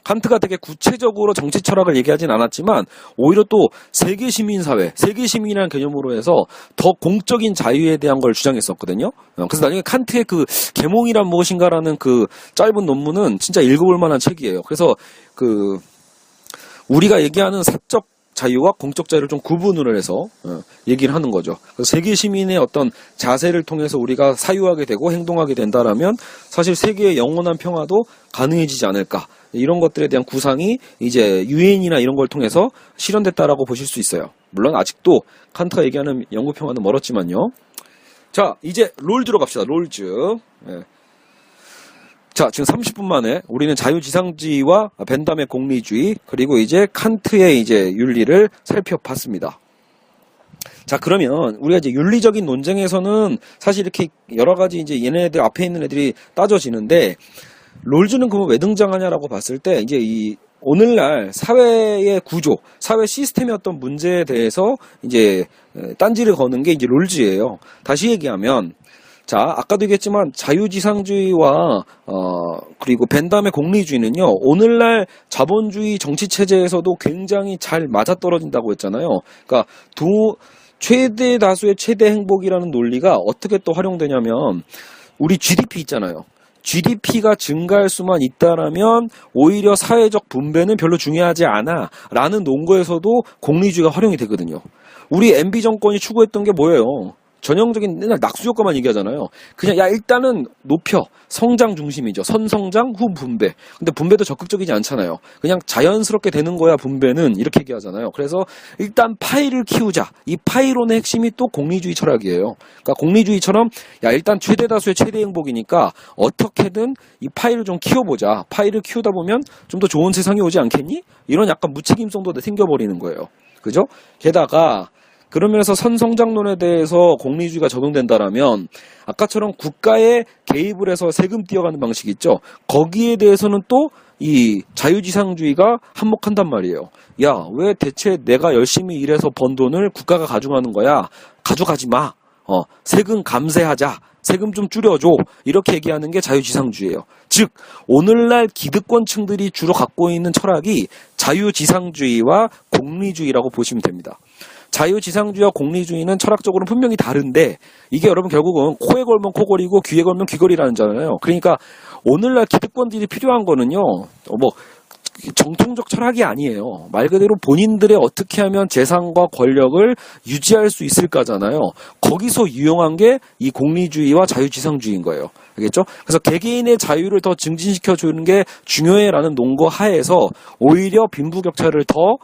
칸트가 되게 구체적으로 정치 철학을 얘기하진 않았지만 오히려 또 세계 시민사회, 세계 시민이라는 개념으로 해서 더 공적인 자유에 대한 걸 주장했었거든요. 그래서 나중에 칸트의 그 계몽이란 무엇인가라는 그 짧은 논문은 진짜 읽어볼 만한 책이에요. 그래서 그 우리가 얘기하는 사적 자유와 공적 자유를 좀 구분을 해서 얘기를 하는 거죠. 세계 시민의 어떤 자세를 통해서 우리가 사유하게 되고 행동하게 된다라면 사실 세계의 영원한 평화도 가능해지지 않을까. 이런 것들에 대한 구상이 이제 유엔이나 이런 걸 통해서 실현됐다라고 보실 수 있어요. 물론 아직도 칸트가 얘기하는 영구 평화는 멀었지만요. 자, 이제 롤즈로 갑시다. 롤즈. 자, 지금 30분 만에 우리는 자유지상주의와 벤담의 공리주의, 그리고 이제 칸트의 이제 윤리를 살펴봤습니다. 자, 그러면 우리가 이제 윤리적인 논쟁에서는 사실 이렇게 여러 가지 이제 얘네들 앞에 있는 애들이 따져지는데, 롤즈는 그러면 왜 등장하냐라고 봤을 때, 이제 이 오늘날 사회의 구조, 사회 시스템의 어떤 문제에 대해서 이제 딴지를 거는 게 이제 롤즈예요. 다시 얘기하면, 자, 아까도 얘기했지만 자유지상주의와 그리고 벤담의 공리주의는요, 오늘날 자본주의 정치 체제에서도 굉장히 잘 맞아떨어진다고 했잖아요. 그러니까 최대 다수의 최대 행복이라는 논리가 어떻게 또 활용되냐면, 우리 GDP 있잖아요. GDP가 증가할 수만 있다라면 오히려 사회적 분배는 별로 중요하지 않아 라는 논거에서도 공리주의가 활용이 되거든요. 우리 MB 정권이 추구했던 게 뭐예요? 전형적인 맨날 낙수 효과만 얘기하잖아요. 그냥 야 일단은 높여. 성장 중심이죠. 선성장 후 분배. 근데 분배도 적극적이지 않잖아요. 그냥 자연스럽게 되는 거야 분배는, 이렇게 얘기하잖아요. 그래서 일단 파이를 키우자. 이 파이론의 핵심이 또 공리주의 철학이에요. 그러니까 공리주의처럼 야 일단 최대 다수의 최대 행복이니까 어떻게든 이 파이를 좀 키워보자. 파이를 키우다 보면 좀 더 좋은 세상이 오지 않겠니? 이런 약간 무책임성도 생겨버리는 거예요. 그죠? 게다가 그러면서 선성장론에 대해서 공리주의가 적용된다라면 아까처럼 국가의 개입을 해서 세금 띄어가는 방식 있죠. 거기에 대해서는 또 이 자유지상주의가 한몫한단 말이에요. 야, 왜 대체 내가 열심히 일해서 번 돈을 국가가 가져가는 거야? 가져가지 마. 세금 감세하자. 세금 좀 줄여줘. 이렇게 얘기하는 게 자유지상주의예요. 즉 오늘날 기득권층들이 주로 갖고 있는 철학이 자유지상주의와 공리주의라고 보시면 됩니다. 자유지상주의와 공리주의는 철학적으로는 분명히 다른데, 이게 여러분 결국은 코에 걸면 코걸이고 귀에 걸면 귀걸이라는 잖아요. 그러니까 오늘날 기득권들이 필요한 거는요, 정통적 철학이 아니에요. 말 그대로 본인들의 어떻게 하면 재산과 권력을 유지할 수 있을까잖아요. 거기서 유용한 게 이 공리주의와 자유지상주의인 거예요. 알겠죠? 그래서 개개인의 자유를 더 증진시켜 주는 게 중요해라는 논거 하에서 오히려 빈부격차를 더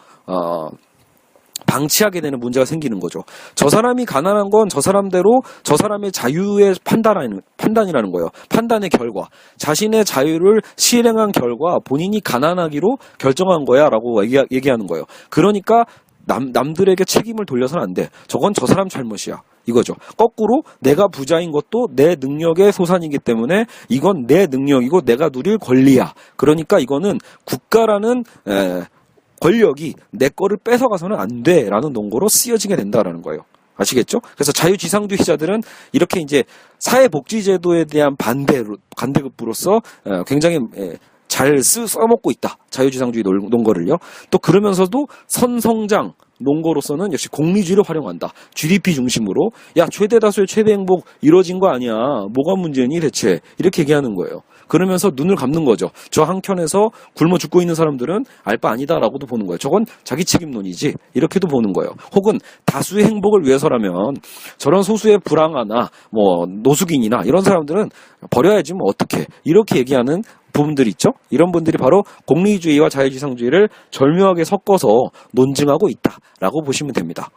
방치하게 되는 문제가 생기는 거죠. 저 사람이 가난한 건 저 사람대로 저 사람의 자유의 판단이라는 거예요. 판단의 결과. 자신의 자유를 실행한 결과 본인이 가난하기로 결정한 거야 라고 얘기하는 거예요. 그러니까 남들에게 책임을 돌려서는 안 돼. 저건 저 사람 잘못이야. 이거죠. 거꾸로 내가 부자인 것도 내 능력의 소산이기 때문에 이건 내 능력이고 내가 누릴 권리야. 그러니까 이거는 국가라는 권력이 내 거를 뺏어가서는 안 돼라는 논거로 쓰여지게 된다라는 거예요. 아시겠죠? 그래서 자유지상주의자들은 이렇게 이제 사회복지제도에 대한 반대급부로서 굉장히 잘 써먹고 있다. 자유지상주의 논거를요. 또 그러면서도 선성장 논거로서는 역시 공리주의를 활용한다. GDP 중심으로. 야, 최대 다수의 최대 행복 이루어진 거 아니야. 뭐가 문제니 대체. 이렇게 얘기하는 거예요. 그러면서 눈을 감는 거죠. 저 한켠에서 굶어 죽고 있는 사람들은 알 바 아니다라고도 보는 거예요. 저건 자기 책임론이지. 이렇게도 보는 거예요. 혹은 다수의 행복을 위해서라면 저런 소수의 불황아나 노숙인이나 이런 사람들은 버려야지 뭐 어떻게. 이렇게 얘기하는 부분들이 있죠. 이런 분들이 바로 공리주의와 자유지상주의를 절묘하게 섞어서 논증하고 있다라고 보시면 됩니다.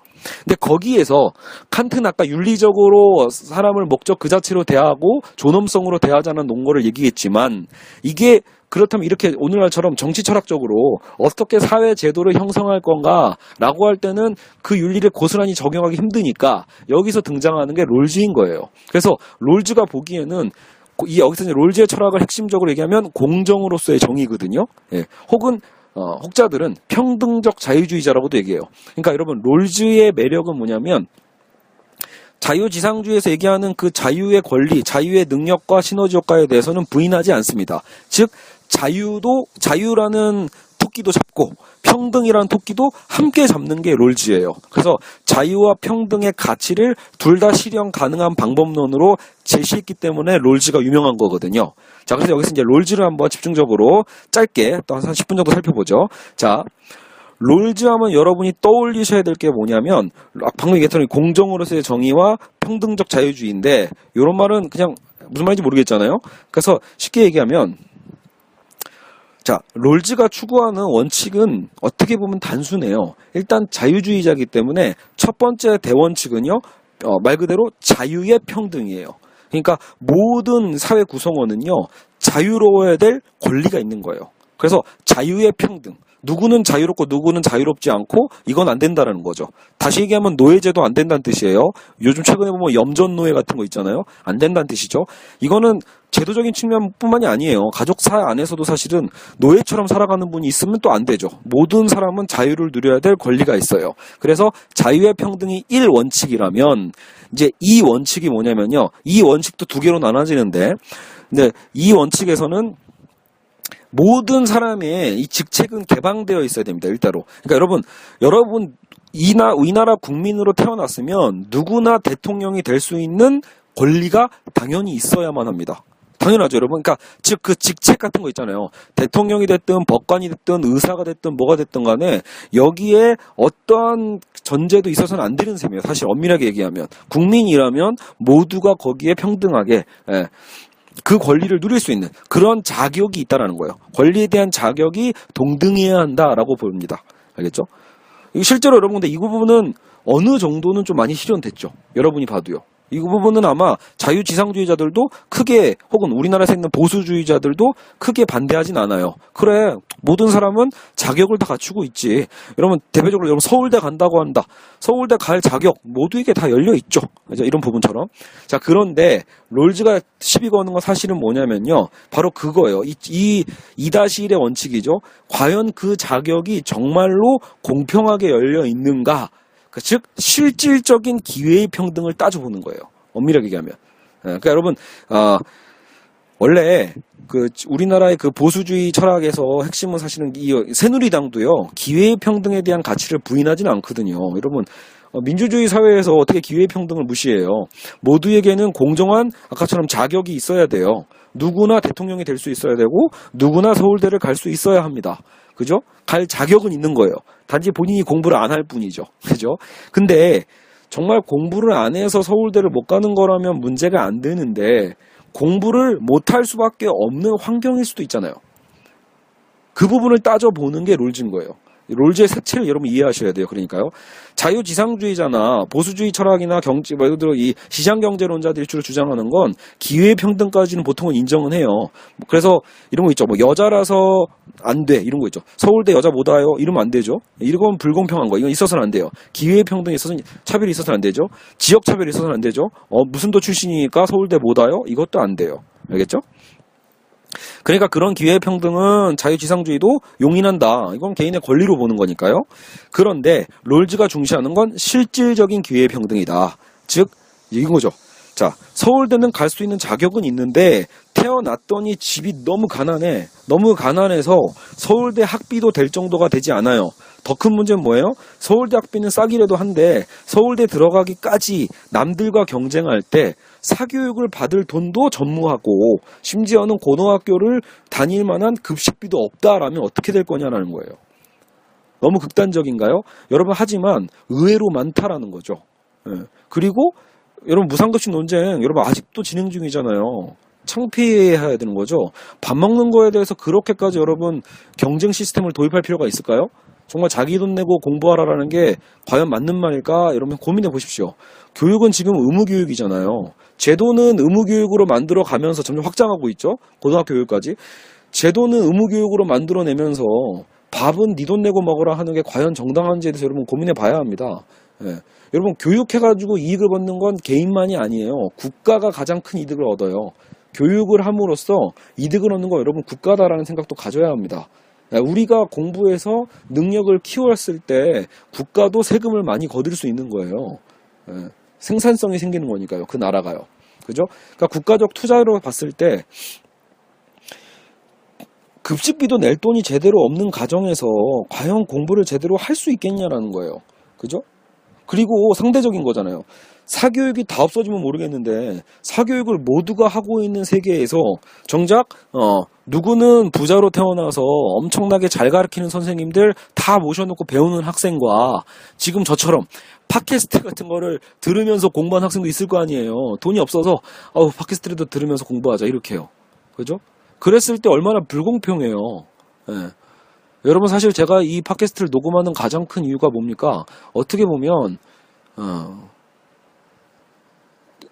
근데 거기에서 칸트는 아까 윤리적으로 사람을 목적 그 자체로 대하고 존엄성으로 대하자는 논거를 얘기했지만, 이게 그렇다면 이렇게 오늘날처럼 정치 철학적으로 어떻게 사회 제도를 형성할 건가 라고 할 때는 그 윤리를 고스란히 적용하기 힘드니까 여기서 등장하는 게 롤즈인 거예요. 그래서 롤즈가 보기에는 여기서 이제 롤즈의 철학을 핵심적으로 얘기하면 공정으로서의 정의거든요. 예. 혹은 혹자들은 평등적 자유주의자라고도 얘기해요. 그러니까 여러분 롤즈의 매력은 뭐냐면 자유지상주의에서 얘기하는 그 자유의 권리, 자유의 능력과 시너지 효과에 대해서는 부인하지 않습니다. 즉 자유라는 토끼도 잡고 평등이라는 토끼도 함께 잡는 게 롤즈예요. 그래서 자유와 평등의 가치를 둘 다 실현 가능한 방법론으로 제시했기 때문에 롤즈가 유명한 거거든요. 자, 그래서 여기서 이제 롤즈를 한번 집중적으로 짧게 또 한 10분 정도 살펴보죠. 자, 롤즈 하면 여러분이 떠올리셔야 될 게 뭐냐면 방금 얘기했던 공정으로서의 정의와 평등적 자유주의인데 이런 말은 그냥 무슨 말인지 모르겠잖아요. 그래서 쉽게 얘기하면 자, 롤즈가 추구하는 원칙은 어떻게 보면 단순해요. 일단 자유주의자이기 때문에 첫 번째 대원칙은요. 말 그대로 자유의 평등이에요. 그러니까 모든 사회 구성원은요. 자유로워야 될 권리가 있는 거예요. 그래서 자유의 평등. 누구는 자유롭고 누구는 자유롭지 않고 이건 안 된다라는 거죠. 다시 얘기하면 노예제도 안 된다는 뜻이에요. 요즘 최근에 보면 염전노예 같은 거 있잖아요. 안 된다는 뜻이죠. 이거는 제도적인 측면뿐만이 아니에요. 가족사 안에서도 사실은 노예처럼 살아가는 분이 있으면 또 안 되죠. 모든 사람은 자유를 누려야 될 권리가 있어요. 그래서 자유의 평등이 1원칙이라면 이제 이 원칙이 뭐냐면요. 이 원칙도 두 개로 나눠지는데 근데 이 원칙에서는 모든 사람의 이 직책은 개방되어 있어야 됩니다. 일단로. 그러니까 여러분 우리나라 국민으로 태어났으면 누구나 대통령이 될 수 있는 권리가 당연히 있어야만 합니다. 당연하죠, 여러분. 그러니까 즉 그 직책 같은 거 있잖아요. 대통령이 됐든 법관이 됐든 의사가 됐든 뭐가 됐든 간에 여기에 어떠한 전제도 있어서는 안 되는 셈이에요. 사실 엄밀하게 얘기하면 국민이라면 모두가 거기에 평등하게 그 권리를 누릴 수 있는 그런 자격이 있다라는 거예요. 권리에 대한 자격이 동등해야 한다라고 봅니다. 알겠죠? 실제로 여러분 근데 이 부분은 어느 정도는 좀 많이 실현됐죠. 여러분이 봐도요. 이 부분은 아마 자유지상주의자들도 크게 혹은 우리나라에서 있는 보수주의자들도 크게 반대하진 않아요. 그래 모든 사람은 자격을 다 갖추고 있지. 여러분 대표적으로 여러분 서울대 간다고 한다. 서울대 갈 자격 모두에게 다 열려 있죠. 이런 부분처럼. 자 그런데 롤즈가 시비 거는 건 사실은 뭐냐면요. 바로 그거예요. 이 2-1의 원칙이죠. 과연 그 자격이 정말로 공평하게 열려 있는가? 즉 실질적인 기회의 평등을 따져보는 거예요. 엄밀하게 얘기하면. 그러니까 여러분 원래 그 우리나라의 그 보수주의 철학에서 핵심은 사실은 이 새누리당도요. 기회의 평등에 대한 가치를 부인하지는 않거든요. 여러분 민주주의 사회에서 어떻게 기회의 평등을 무시해요? 모두에게는 공정한 아까처럼 자격이 있어야 돼요. 누구나 대통령이 될 수 있어야 되고 누구나 서울대를 갈 수 있어야 합니다. 그죠? 갈 자격은 있는 거예요. 단지 본인이 공부를 안 할 뿐이죠. 그죠? 근데 정말 공부를 안 해서 서울대를 못 가는 거라면 문제가 안 되는데 공부를 못 할 수밖에 없는 환경일 수도 있잖아요. 그 부분을 따져보는 게 롤즈인 거예요. 롤즈의 색채를 여러분 이해하셔야 돼요. 그러니까요. 자유지상주의자나 보수주의 철학이나 예를 들어 이 시장경제론자들이 주로 주장하는 건 기회평등까지는 보통은 인정은 해요. 그래서 이런 거 있죠. 뭐 여자라서 안 돼. 이런 거 있죠. 서울대 여자 못 와요. 이러면 안 되죠. 이건 불공평한 거. 이건 있어서는 안 돼요. 기회평등이 있어서는 차별이 있어서는 안 되죠. 지역차별이 있어서는 안 되죠. 무슨 도 출신이니까 서울대 못 와요. 이것도 안 돼요. 알겠죠? 그러니까 그런 기회평등은 자유지상주의도 용인한다. 이건 개인의 권리로 보는 거니까요. 그런데 롤즈가 중시하는 건 실질적인 기회평등이다. 즉 이건 거죠. 자, 서울대는 갈 수 있는 자격은 있는데 태어났더니 집이 너무 가난해. 너무 가난해서 서울대 학비도 될 정도가 되지 않아요. 더 큰 문제는 뭐예요? 서울대 학비는 싸기라도 한데 서울대 들어가기까지 남들과 경쟁할 때 사교육을 받을 돈도 전무하고 심지어는 고등학교를 다닐 만한 급식비도 없다라면 어떻게 될 거냐라는 거예요. 너무 극단적인가요? 여러분 하지만 의외로 많다라는 거죠. 그리고 여러분 무상급식 논쟁 여러분 아직도 진행 중이잖아요. 창피해야 되는 거죠. 밥 먹는 거에 대해서 그렇게까지 여러분 경쟁 시스템을 도입할 필요가 있을까요? 정말 자기 돈 내고 공부하라라는 게 과연 맞는 말일까? 여러분 고민해 보십시오. 교육은 지금 의무교육이잖아요. 제도는 의무교육으로 만들어 가면서 점점 확장하고 있죠. 고등학교 교육까지. 제도는 의무교육으로 만들어내면서 밥은 네 돈 내고 먹으라 하는 게 과연 정당한지에 대해서 여러분 고민해 봐야 합니다. 예. 여러분 교육해가지고 이익을 받는 건 개인만이 아니에요. 국가가 가장 큰 이득을 얻어요. 교육을 함으로써 이득을 얻는 거 여러분 국가다라는 생각도 가져야 합니다. 우리가 공부해서 능력을 키웠을 때 국가도 세금을 많이 거둘 수 있는 거예요. 생산성이 생기는 거니까요. 그 나라가요. 그죠? 그러니까 국가적 투자로 봤을 때 급식비도 낼 돈이 제대로 없는 가정에서 과연 공부를 제대로 할 수 있겠냐라는 거예요. 그죠? 그리고 상대적인 거잖아요. 사교육이 다 없어지면 모르겠는데 사교육을 모두가 하고 있는 세계에서 정작 누구는 부자로 태어나서 엄청나게 잘 가르치는 선생님들 다 모셔놓고 배우는 학생과 지금 저처럼 팟캐스트 같은 거를 들으면서 공부하는 학생도 있을 거 아니에요. 돈이 없어서 팟캐스트라도 들으면서 공부하자 이렇게요. 그죠? 그랬을 때 얼마나 불공평해요. 예. 여러분 사실 제가 이 팟캐스트를 녹음하는 가장 큰 이유가 뭡니까? 어떻게 보면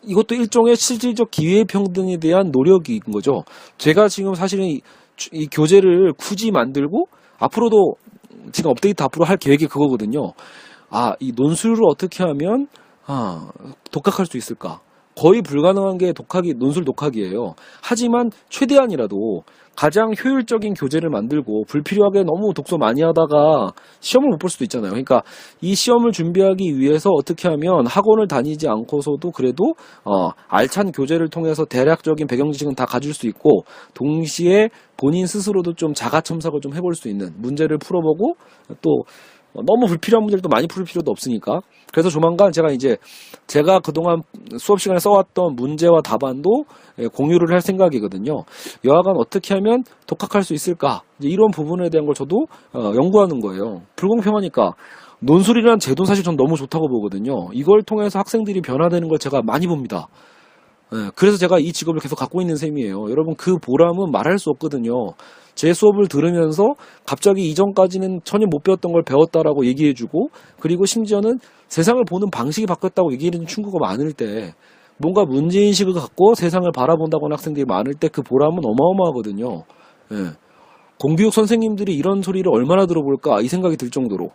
이것도 일종의 실질적 기회평등에 대한 노력인 거죠. 제가 지금 사실은 이 교재를 굳이 만들고 앞으로도 지금 업데이트 앞으로 할 계획이 그거거든요. 이 논술을 어떻게 하면 독학할 수 있을까? 거의 불가능한 게 논술 독학이에요. 하지만 최대한이라도 가장 효율적인 교재를 만들고 불필요하게 너무 독서 많이 하다가 시험을 못 볼 수도 있잖아요. 그러니까 이 시험을 준비하기 위해서 어떻게 하면 학원을 다니지 않고서도 그래도 알찬 교재를 통해서 대략적인 배경 지식은 다 가질 수 있고 동시에 본인 스스로도 좀 자가 첨삭을 좀 해볼 수 있는 문제를 풀어보고 또 너무 불필요한 문제를 또 많이 풀 필요도 없으니까. 그래서 조만간 제가 그동안 수업 시간에 써왔던 문제와 답안도 공유를 할 생각이거든요. 여하간 어떻게 하면 독학할 수 있을까? 이런 부분에 대한 걸 저도 연구하는 거예요. 불공평하니까. 논술이라는 제도 사실 전 너무 좋다고 보거든요. 이걸 통해서 학생들이 변화되는 걸 제가 많이 봅니다. 그래서 제가 이 직업을 계속 갖고 있는 셈이에요. 여러분 그 보람은 말할 수 없거든요. 제 수업을 들으면서 갑자기 이전까지는 전혀 못 배웠던 걸 배웠다라고 얘기해주고 그리고 심지어는 세상을 보는 방식이 바뀌었다고 얘기해주는 친구가 많을 때 뭔가 문제인식을 갖고 세상을 바라본다고 하는 학생들이 많을 때 그 보람은 어마어마하거든요. 공교육 선생님들이 이런 소리를 얼마나 들어볼까 이 생각이 들 정도로.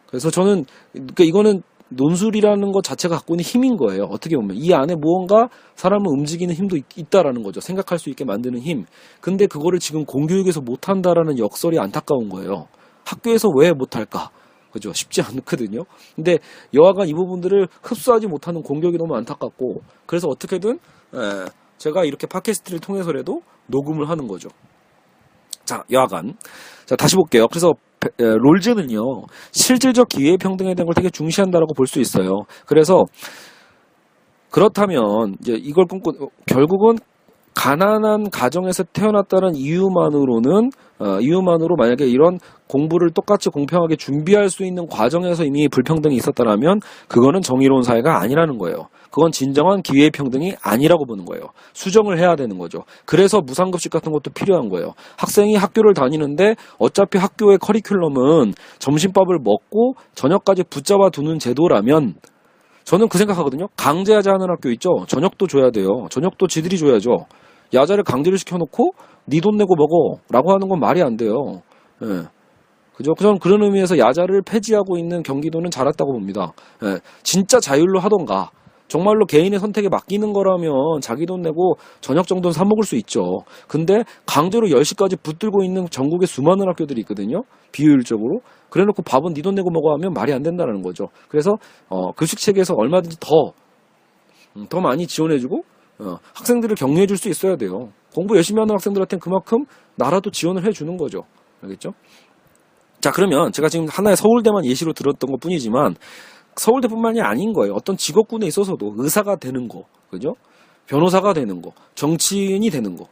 그래서 저는 그러니까 이거는 논술이라는 것 자체가 갖고 있는 힘인 거예요. 어떻게 보면 이 안에 무언가 사람을 움직이는 힘도 있다라는 거죠. 생각할 수 있게 만드는 힘. 근데 그거를 지금 공교육에서 못한다라는 역설이 안타까운 거예요. 학교에서 왜 못할까? 그죠? 쉽지 않거든요. 근데 여하간 이 부분들을 흡수하지 못하는 공교육이 너무 안타깝고 그래서 어떻게든 제가 이렇게 팟캐스트를 통해서라도 녹음을 하는 거죠. 자, 여하간 다시 볼게요. 그래서 롤즈는요 실질적 기회평등에 대한 걸 되게 중시한다라고 볼 수 있어요. 그래서 그렇다면 이제 이걸 꿈꾸 결국은 가난한 가정에서 태어났다는 이유만으로 만약에 이런 공부를 똑같이 공평하게 준비할 수 있는 과정에서 이미 불평등이 있었다면 그거는 정의로운 사회가 아니라는 거예요. 그건 진정한 기회평등이 아니라고 보는 거예요. 수정을 해야 되는 거죠. 그래서 무상급식 같은 것도 필요한 거예요. 학생이 학교를 다니는데 어차피 학교의 커리큘럼은 점심밥을 먹고 저녁까지 붙잡아 두는 제도라면 저는 그 생각하거든요. 강제하지 않은 학교 있죠. 저녁도 줘야 돼요. 저녁도 지들이 줘야죠. 야자를 강제를 시켜놓고 네 돈 내고 먹어 라고 하는 건 말이 안 돼요. 그죠? 저는 그런 의미에서 야자를 폐지하고 있는 경기도는 잘 왔다고 봅니다. 진짜 자율로 하던가 정말로 개인의 선택에 맡기는 거라면 자기 돈 내고 저녁 정도는 사 먹을 수 있죠. 근데 강제로 10시까지 붙들고 있는 전국의 수많은 학교들이 있거든요. 비효율적으로. 그래놓고 밥은 네 돈 내고 먹어 하면 말이 안 된다는 거죠. 그래서 급식체계에서 얼마든지 더 많이 지원해주고 학생들을 격려해줄 수 있어야 돼요. 공부 열심히 하는 학생들한테는 그만큼 나라도 지원을 해주는 거죠. 알겠죠? 자, 그러면 제가 지금 하나의 서울대만 예시로 들었던 것 뿐이지만 서울대뿐만이 아닌 거예요. 어떤 직업군에 있어서도 의사가 되는 거, 그죠? 변호사가 되는 거, 정치인이 되는 거.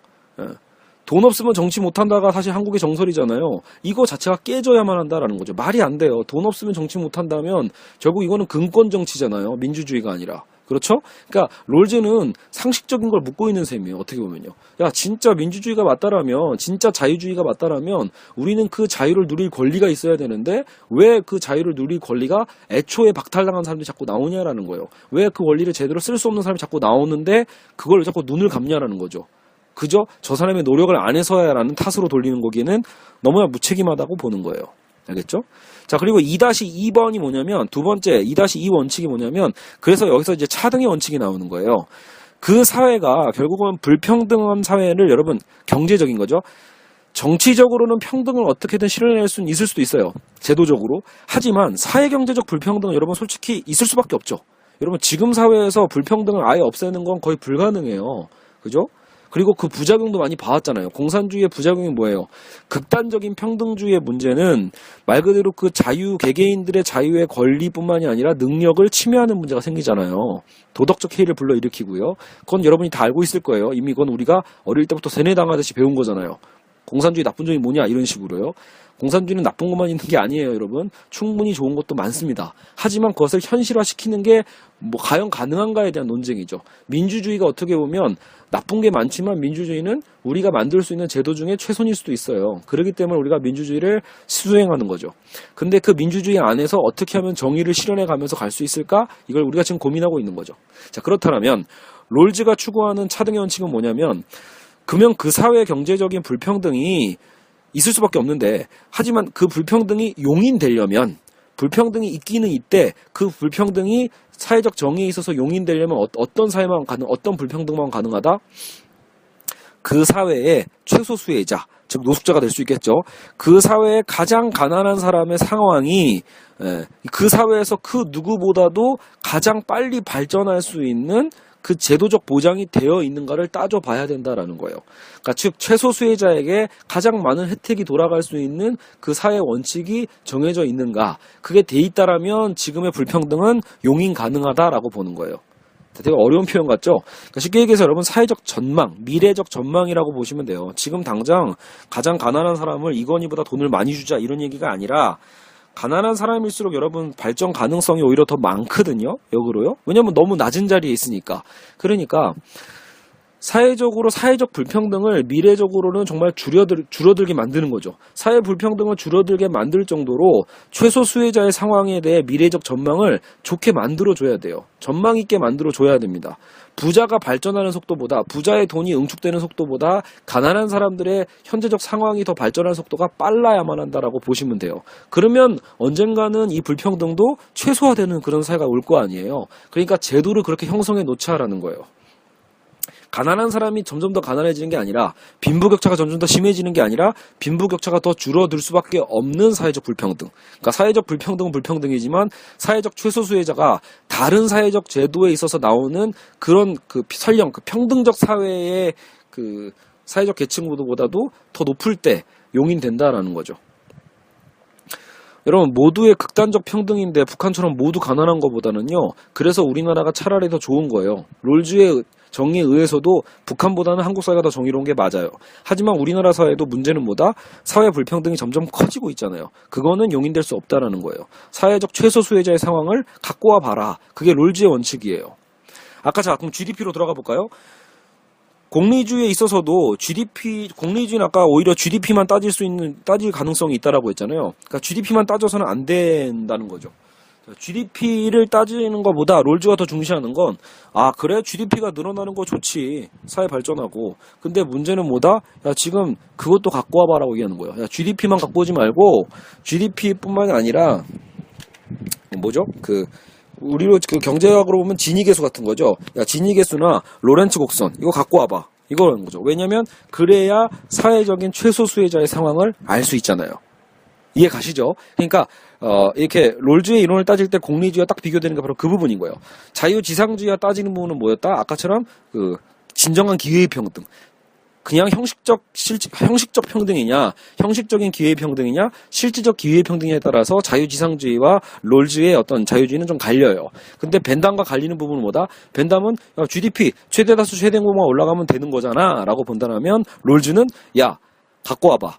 돈 없으면 정치 못한다가 사실 한국의 정설이잖아요. 이거 자체가 깨져야만 한다라는 거죠. 말이 안 돼요. 돈 없으면 정치 못한다면 결국 이거는 근권 정치잖아요. 민주주의가 아니라. 그렇죠? 그러니까 롤즈는 상식적인 걸 묻고 있는 셈이에요. 어떻게 보면요. 야, 진짜 민주주의가 맞다라면, 진짜 자유주의가 맞다라면 우리는 그 자유를 누릴 권리가 있어야 되는데 왜 그 자유를 누릴 권리가 애초에 박탈당한 사람들이 자꾸 나오냐라는 거예요. 왜 그 권리를 제대로 쓸 수 없는 사람이 자꾸 나오는데 그걸 왜 자꾸 눈을 감냐라는 거죠. 그저 저 사람의 노력을 안 해서야라는 탓으로 돌리는 거기에는 너무나 무책임하다고 보는 거예요. 알겠죠? 자, 그리고 2-2번이 뭐냐면 두 번째 2-2 원칙이 뭐냐면 그래서 여기서 이제 차등의 원칙이 나오는 거예요. 그 사회가 결국은 불평등한 사회를 여러분 경제적인 거죠. 정치적으로는 평등을 어떻게든 실현할 수는 있을 수도 있어요. 제도적으로. 하지만 사회경제적 불평등은 여러분 솔직히 있을 수밖에 없죠. 여러분 지금 사회에서 불평등을 아예 없애는 건 거의 불가능해요. 그죠? 그리고 그 부작용도 많이 봐왔잖아요. 공산주의의 부작용이 뭐예요? 극단적인 평등주의의 문제는 말 그대로 그 개개인들의 자유의 권리뿐만이 아니라 능력을 침해하는 문제가 생기잖아요. 도덕적 해이를 불러일으키고요. 그건 여러분이 다 알고 있을 거예요. 이미 그건 우리가 어릴 때부터 세뇌당하듯이 배운 거잖아요. 공산주의 나쁜 점이 뭐냐 이런 식으로요. 공산주의는 나쁜 것만 있는 게 아니에요, 여러분. 충분히 좋은 것도 많습니다. 하지만 그것을 현실화시키는 게 뭐 과연 가능한가에 대한 논쟁이죠. 민주주의가 어떻게 보면 나쁜 게 많지만 민주주의는 우리가 만들 수 있는 제도 중에 최선일 수도 있어요. 그렇기 때문에 우리가 민주주의를 수행하는 거죠. 근데 그 민주주의 안에서 어떻게 하면 정의를 실현해 가면서 갈 수 있을까? 이걸 우리가 지금 고민하고 있는 거죠. 자, 그렇다면 롤즈가 추구하는 차등의 원칙은 뭐냐면 그러면 그 사회 경제적인 불평등이 있을 수밖에 없는데 하지만 그 불평등이 용인되려면 불평등이 있기는 있대 그 불평등이 사회적 정의에 있어서 용인되려면 어떤 사회만 어떤 불평등만 가능하다? 그 사회의 최소 수혜자 즉 노숙자가 될 수 있겠죠. 그 사회의 가장 가난한 사람의 상황이 그 사회에서 그 누구보다도 가장 빨리 발전할 수 있는 그 제도적 보장이 되어 있는가를 따져봐야 된다라는 거예요. 그러니까 즉 최소 수혜자에게 가장 많은 혜택이 돌아갈 수 있는 그 사회 원칙이 정해져 있는가. 그게 돼 있다라면 지금의 불평등은 용인 가능하다라고 보는 거예요. 되게 어려운 표현 같죠? 그러니까 쉽게 얘기해서 여러분 사회적 전망, 미래적 전망이라고 보시면 돼요. 지금 당장 가장 가난한 사람을 이건희보다 돈을 많이 주자 이런 얘기가 아니라 가난한 사람일수록 여러분 발전 가능성이 오히려 더 많거든요. 역으로요. 왜냐면 너무 낮은 자리에 있으니까. 그러니까 사회적으로 사회적 불평등을 미래적으로는 정말 줄어들게 만드는 거죠. 사회 불평등을 줄어들게 만들 정도로 최소 수혜자의 상황에 대해 미래적 전망을 좋게 만들어줘야 돼요. 전망 있게 만들어줘야 됩니다. 부자가 발전하는 속도보다 부자의 돈이 응축되는 속도보다 가난한 사람들의 현재적 상황이 더 발전하는 속도가 빨라야만 한다라고 보시면 돼요. 그러면 언젠가는 이 불평등도 최소화되는 그런 사회가 올 거 아니에요. 그러니까 제도를 그렇게 형성해 놓자라는 거예요. 가난한 사람이 점점 더 가난해지는 게 아니라 빈부격차가 점점 더 심해지는 게 아니라 빈부격차가 더 줄어들 수밖에 없는 사회적 불평등. 그러니까 사회적 불평등은 불평등이지만 사회적 최소수혜자가 다른 사회적 제도에 있어서 나오는 그런 설령 평등적 사회의 사회적 계층보다도 더 높을 때 용인된다라는 거죠. 여러분 모두의 극단적 평등인데 북한처럼 모두 가난한 것보다는요. 그래서 우리나라가 차라리 더 좋은 거예요. 롤즈의 정의에 의해서도 북한보다는 한국 사회가 더 정의로운 게 맞아요. 하지만 우리나라 사회도 문제는 뭐다? 사회 불평등이 점점 커지고 있잖아요. 그거는 용인될 수 없다라는 거예요. 사회적 최소 수혜자의 상황을 갖고 와 봐라. 그게 롤즈의 원칙이에요. 아까 그럼 GDP로 들어가 볼까요? 공리주의에 있어서도 공리주의는 아까 오히려 GDP만 따질 가능성이 있다라고 했잖아요. 그러니까 GDP만 따져서는 안 된다는 거죠. GDP를 따지는 것보다 롤즈가 더 중시하는 건 그래 GDP가 늘어나는 거 좋지 사회 발전하고 근데 문제는 뭐다? 야 지금 그것도 갖고 와봐라고 얘기하는 거예요. 야 GDP만 갖고 오지 말고 GDP뿐만이 아니라 뭐죠? 우리로 경제학으로 보면 진위계수 같은 거죠. 야 진위계수나 로렌츠 곡선 이거 갖고 와봐 이거라는 거죠. 왜냐면 그래야 사회적인 최소 수혜자의 상황을 알 수 있잖아요. 이해 가시죠? 그러니까 이렇게 롤즈의 이론을 따질 때 공리주의와 딱 비교되는 게 바로 그 부분인 거예요. 자유지상주의와 따지는 부분은 뭐였다? 아까처럼 진정한 기회의 평등. 그냥 형식적 평등이냐, 형식적인 기회의 평등이냐, 실질적 기회의 평등에 따라서 자유지상주의와 롤즈의 어떤 자유주의는 좀 갈려요. 근데 벤담과 갈리는 부분은 뭐다? 벤담은 GDP 최대다수 최대공모가 올라가면 되는 거잖아 라고 본다면 롤즈는 야 갖고 와봐.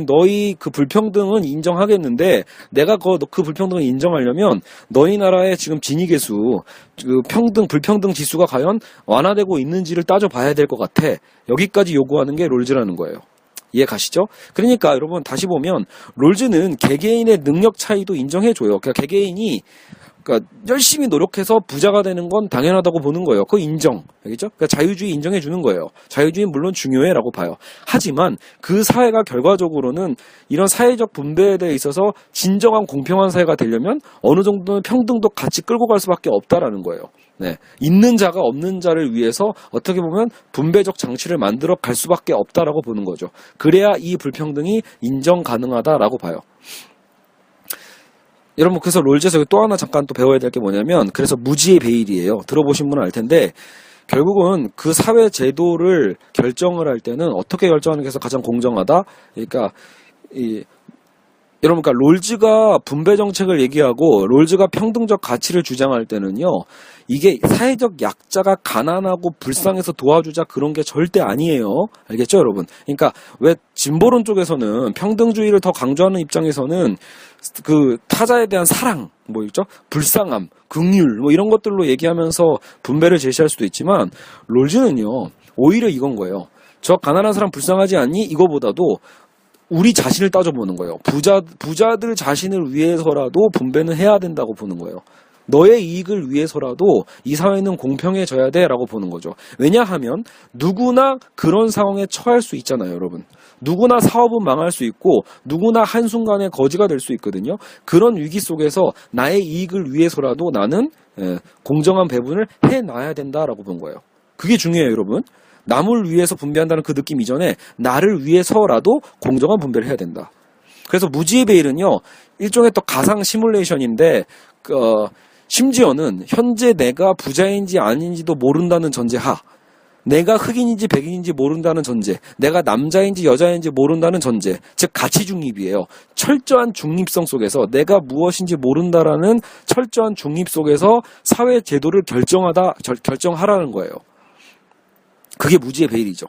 너희 그 불평등은 인정하겠는데, 내가 그 불평등을 인정하려면, 너희 나라의 지금 진위계수, 불평등 지수가 과연 완화되고 있는지를 따져봐야 될 것 같아. 여기까지 요구하는 게 롤즈라는 거예요. 이해 가시죠? 그러니까 여러분 다시 보면, 롤즈는 개개인의 능력 차이도 인정해줘요. 그러니까 개개인이 그러니까 열심히 노력해서 부자가 되는 건 당연하다고 보는 거예요. 그거 인정. 알겠죠? 그러니까 자유주의 인정해 주는 거예요. 자유주의 물론 중요해라고 봐요. 하지만 그 사회가 결과적으로는 이런 사회적 분배에 대해 있어서 진정한 공평한 사회가 되려면 어느 정도는 평등도 같이 끌고 갈 수밖에 없다라는 거예요. 네. 있는 자가 없는 자를 위해서 어떻게 보면 분배적 장치를 만들어 갈 수밖에 없다라고 보는 거죠. 그래야 이 불평등이 인정 가능하다라고 봐요. 여러분, 그래서 롤즈에서 또 하나 잠깐 또 배워야 될 게 뭐냐면, 그래서 무지의 베일이에요. 들어보신 분은 알 텐데, 결국은 그 사회 제도를 결정을 할 때는 어떻게 결정하는 게 가장 공정하다? 그러니까, 여러분, 그러니까 롤즈가 분배 정책을 얘기하고 롤즈가 평등적 가치를 주장할 때는요, 이게 사회적 약자가 가난하고 불쌍해서 도와주자 그런 게 절대 아니에요. 알겠죠, 여러분? 그러니까 왜 진보론 쪽에서는 평등주의를 더 강조하는 입장에서는 그 타자에 대한 사랑, 뭐 있죠? 불쌍함, 긍휼, 뭐 이런 것들로 얘기하면서 분배를 제시할 수도 있지만, 롤즈는요, 오히려 이건 거예요. 저 가난한 사람 불쌍하지 않니? 이거보다도 우리 자신을 따져보는 거예요. 부자들 자신을 위해서라도 분배는 해야 된다고 보는 거예요. 너의 이익을 위해서라도 이 사회는 공평해져야 돼라고 보는 거죠. 왜냐하면 누구나 그런 상황에 처할 수 있잖아요, 여러분. 누구나 사업은 망할 수 있고 누구나 한순간에 거지가 될 수 있거든요. 그런 위기 속에서 나의 이익을 위해서라도 나는 공정한 배분을 해놔야 된다라고 본 거예요. 그게 중요해요, 여러분. 남을 위해서 분배한다는 그 느낌 이전에 나를 위해서라도 공정한 분배를 해야 된다. 그래서 무지의 베일은요, 일종의 또 가상 시뮬레이션인데 심지어는 현재 내가 부자인지 아닌지도 모른다는 전제하, 내가 흑인인지 백인인지 모른다는 전제, 내가 남자인지 여자인지 모른다는 전제, 즉 가치 중립이에요. 철저한 중립성 속에서 내가 무엇인지 모른다라는 철저한 중립 속에서 사회 제도를 결정하라는 거예요. 그게 무지의 베일이죠.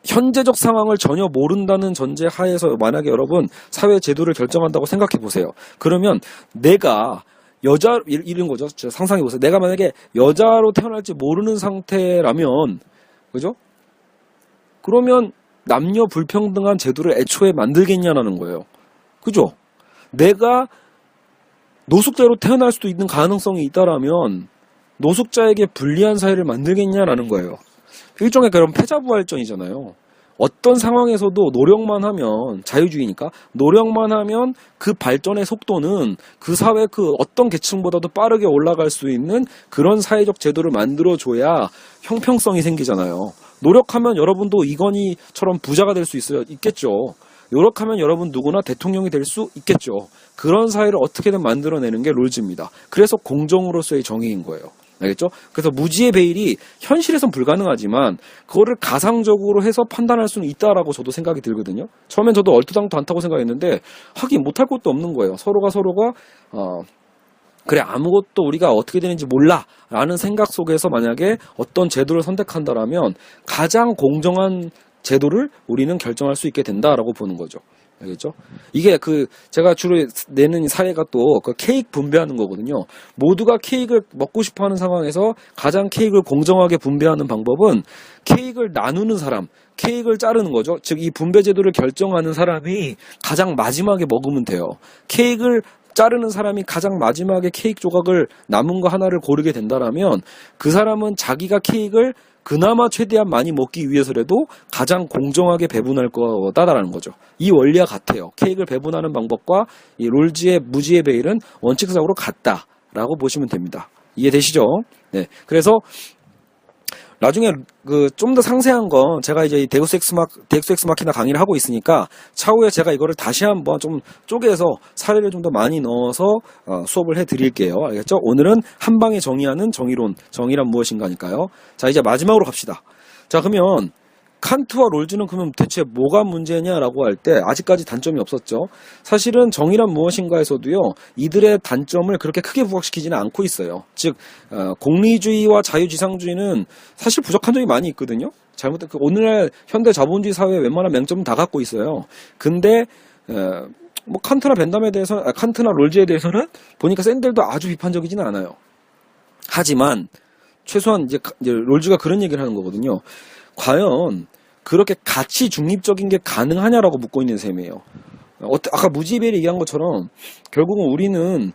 현재적 상황을 전혀 모른다는 전제 하에서 만약에 여러분 사회 제도를 결정한다고 생각해 보세요. 그러면 내가 여자, 이런 거죠. 상상해 보세요. 내가 만약에 여자로 태어날지 모르는 상태라면, 그죠? 그러면 남녀 불평등한 제도를 애초에 만들겠냐라는 거예요. 그죠? 내가 노숙자로 태어날 수도 있는 가능성이 있다라면 노숙자에게 불리한 사회를 만들겠냐라는 거예요. 일종의 그런 패자부활전이잖아요. 어떤 상황에서도 노력만 하면, 자유주의니까 노력만 하면 그 발전의 속도는 그 사회 그 어떤 계층보다도 빠르게 올라갈 수 있는 그런 사회적 제도를 만들어줘야 형평성이 생기잖아요. 노력하면 여러분도 이건희처럼 부자가 될 수 있겠죠. 노력하면 여러분 누구나 대통령이 될 수 있겠죠. 그런 사회를 어떻게든 만들어내는 게 롤즈입니다. 그래서 공정으로서의 정의인 거예요. 알겠죠? 그래서 무지의 베일이 현실에선 불가능하지만 그거를 가상적으로 해서 판단할 수는 있다라고 저도 생각이 들거든요. 처음엔 저도 얼토당토 않다고 생각했는데 하긴 못할 것도 없는 거예요. 서로가 그래 아무것도 우리가 어떻게 되는지 몰라 라는 생각 속에서 만약에 어떤 제도를 선택한다라면 가장 공정한 제도를 우리는 결정할 수 있게 된다라고 보는 거죠. 알겠죠? 이게 제가 주로 내는 사례가 또 그 케이크 분배하는 거거든요. 모두가 케이크를 먹고 싶어 하는 상황에서 가장 케이크를 공정하게 분배하는 방법은 케이크를 나누는 사람, 케이크를 자르는 거죠. 즉, 이 분배 제도를 결정하는 사람이 가장 마지막에 먹으면 돼요. 케이크를 자르는 사람이 가장 마지막에 케이크 조각을 남은 거 하나를 고르게 된다라면 그 사람은 자기가 케이크를 그나마 최대한 많이 먹기 위해서라도 가장 공정하게 배분할 거다라는 거죠. 이 원리와 같아요. 케이크를 배분하는 방법과 이 롤즈의 무지의 베일은 원칙상으로 같다라고 보시면 됩니다. 이해되시죠? 네. 그래서 나중에 좀 더 상세한 건 제가 이제 데우스 엑스 마키나 강의를 하고 있으니까 차후에 제가 이거를 다시 한번 좀 쪼개서 사례를 좀 더 많이 넣어서 수업을 해드릴게요. 알겠죠? 오늘은 한 방에 정의하는 정의란 무엇인가니까요. 자, 이제 마지막으로 갑시다. 자, 그러면 칸트와 롤즈는 그러면 대체 뭐가 문제냐라고 할 때 아직까지 단점이 없었죠. 사실은 정의란 무엇인가에서도요. 이들의 단점을 그렇게 크게 부각시키지는 않고 있어요. 즉 공리주의와 자유지상주의는 사실 부족한 점이 많이 있거든요. 오늘날 현대 자본주의 사회의 웬만한 맹점은 다 갖고 있어요. 근데 뭐 칸트나 롤즈에 대해서는 보니까 샌델도 아주 비판적이지는 않아요. 하지만 최소한 이제 롤즈가 그런 얘기를 하는 거거든요. 과연 그렇게 가치 중립적인 게 가능하냐라고 묻고 있는 셈이에요. 아까 무지베리 얘기한 것처럼 결국은 우리는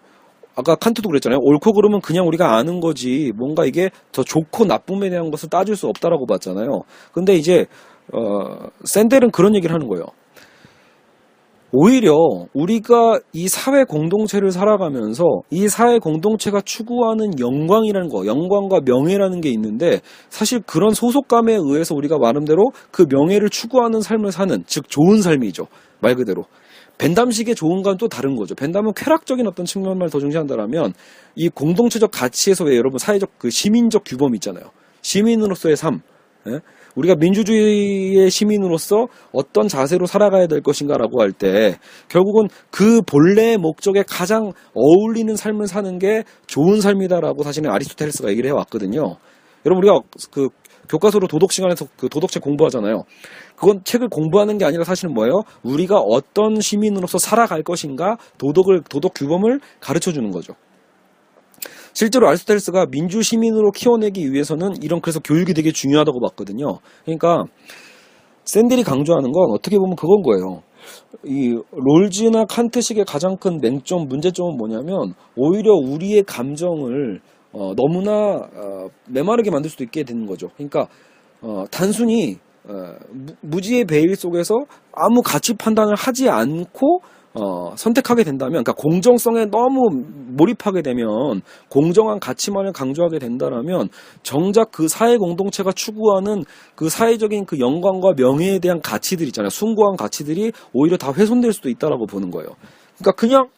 아까 칸트도 그랬잖아요. 옳고 그름은 그냥 우리가 아는 거지 뭔가 이게 더 좋고 나쁨에 대한 것을 따질 수 없다라고 봤잖아요. 근데 이제 샌델은 그런 얘기를 하는 거예요. 오히려 우리가 이 사회 공동체를 살아가면서 이 사회 공동체가 추구하는 영광이라는 거, 영광과 명예라는 게 있는데 사실 그런 소속감에 의해서 우리가 나름대로 그 명예를 추구하는 삶을 사는, 즉 좋은 삶이죠. 말 그대로. 벤담식의 좋은 건 또 다른 거죠. 벤담은 쾌락적인 어떤 측면만 더 중시한다라면 이 공동체적 가치에서 왜 여러분 사회적 그 시민적 규범 있잖아요. 시민으로서의 삶. 예? 우리가 민주주의의 시민으로서 어떤 자세로 살아가야 될 것인가라고 할 때 결국은 그 본래의 목적에 가장 어울리는 삶을 사는 게 좋은 삶이다라고 사실은 아리스토텔레스가 얘기를 해왔거든요. 여러분 우리가 그 교과서로 도덕 시간에서 그 도덕책 공부하잖아요. 그건 책을 공부하는 게 아니라 사실은 뭐예요? 우리가 어떤 시민으로서 살아갈 것인가 도덕 규범을 가르쳐 주는 거죠. 실제로 아리스토텔레스가 민주 시민으로 키워내기 위해서는 이런 그래서 교육이 되게 중요하다고 봤거든요. 그러니까 샌델이 강조하는 건 어떻게 보면 그건 거예요. 이 롤즈나 칸트식의 가장 큰 맹점, 문제점은 뭐냐면 오히려 우리의 감정을 너무나 메마르게 만들 수도 있게 되는 거죠. 그러니까 단순히 무지의 베일 속에서 아무 가치 판단을 하지 않고 선택하게 된다면, 그러니까 공정성에 너무 몰입하게 되면, 공정한 가치만을 강조하게 된다면, 정작 그 사회 공동체가 추구하는 그 사회적인 그 영광과 명예에 대한 가치들 있잖아요. 숭고한 가치들이 오히려 다 훼손될 수도 있다라고 보는 거예요. 그러니까 그냥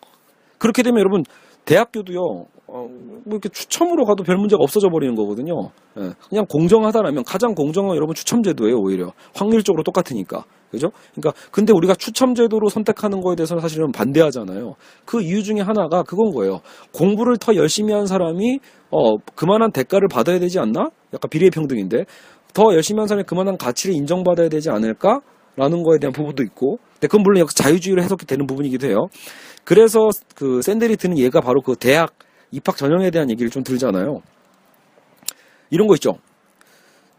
그렇게 되면 여러분 대학교도요, 뭐 이렇게 추첨으로 가도 별 문제가 없어져 버리는 거거든요. 예, 그냥 공정하다라면 가장 공정한 여러분 추첨제도예요. 오히려 확률적으로 똑같으니까. 그죠? 그러니까 근데 우리가 추첨제도로 선택하는 거에 대해서는 사실은 반대하잖아요. 그 이유 중에 하나가 그건 거예요. 공부를 더 열심히 한 사람이 그만한 대가를 받아야 되지 않나? 약간 비례 평등인데 더 열심히 한 사람이 그만한 가치를 인정받아야 되지 않을까라는 거에 대한 부분도 있고. 근데 그건 물론 역시 자유주의로 해석이 되는 부분이기도 해요. 그래서 그 샌델이 드는 예가 바로 그 대학 입학 전형에 대한 얘기를 좀 들잖아요. 이런 거 있죠.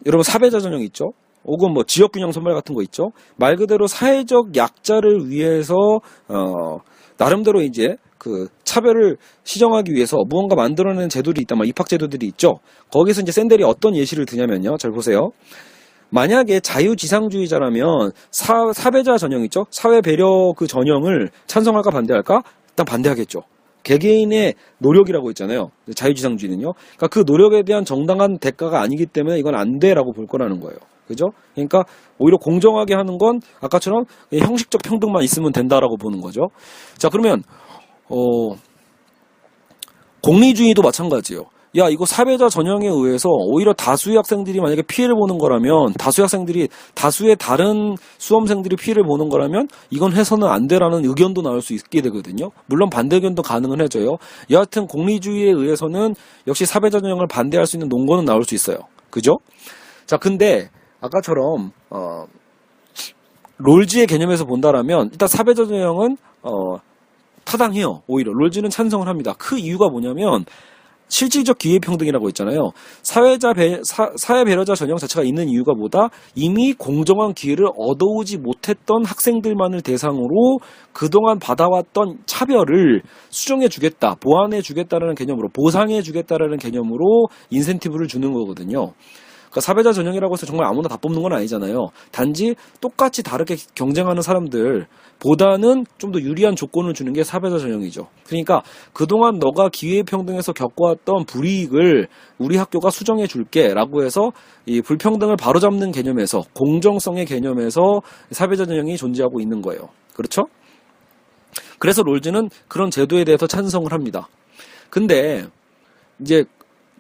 여러분 사배자 전형 있죠. 혹은 뭐 지역균형 선발 같은 거 있죠. 말 그대로 사회적 약자를 위해서 나름대로 이제 그 차별을 시정하기 위해서 무언가 만들어내는 제도들이 있단 말이에요. 입학 제도들이 있죠. 거기서 이제 샌델이 어떤 예시를 드냐면요. 잘 보세요. 만약에 자유지상주의자라면 사배자 전형 있죠. 사회 배려 그 전형을 찬성할까 반대할까? 일단 반대하겠죠. 개개인의 노력이라고 있잖아요. 자유지상주의는요. 그러니까 그 노력에 대한 정당한 대가가 아니기 때문에 이건 안 돼라고 볼 거라는 거예요. 그죠? 그러니까 오히려 공정하게 하는 건 아까처럼 형식적 평등만 있으면 된다라고 보는 거죠. 자, 그러면 공리주의도 마찬가지예요. 야, 이거 사배자 전형에 의해서 오히려 다수의 학생들이 만약에 피해를 보는 거라면, 다수의 다른 수험생들이 피해를 보는 거라면, 이건 해서는 안 돼라는 의견도 나올 수 있게 되거든요. 물론 반대 의견도 가능은 해져요. 여하튼 공리주의에 의해서는 역시 사배자 전형을 반대할 수 있는 논거는 나올 수 있어요. 그죠? 자, 근데, 아까처럼, 롤즈의 개념에서 본다라면, 일단 사배자 전형은, 타당해요. 오히려. 롤즈는 찬성을 합니다. 그 이유가 뭐냐면, 실질적 기회평등이라고 있잖아요. 사회 배려자 전형 자체가 있는 이유가 뭐다? 이미 공정한 기회를 얻어오지 못했던 학생들만을 대상으로 그동안 받아왔던 차별을 수정해 주겠다, 보완해 주겠다라는 개념으로, 보상해 주겠다라는 개념으로 인센티브를 주는 거거든요. 그러니까 사배자 전형이라고 해서 정말 아무나 다 뽑는 건 아니잖아요. 단지 똑같이 다르게 경쟁하는 사람들 보다는 좀 더 유리한 조건을 주는 게 사배자 전형이죠. 그러니까 그동안 너가 기회평등에서 겪어왔던 불이익을 우리 학교가 수정해 줄게 라고 해서 이 불평등을 바로잡는 개념에서, 공정성의 개념에서 사배자 전형이 존재하고 있는 거예요. 그렇죠? 그래서 롤즈는 그런 제도에 대해서 찬성을 합니다. 근데 이제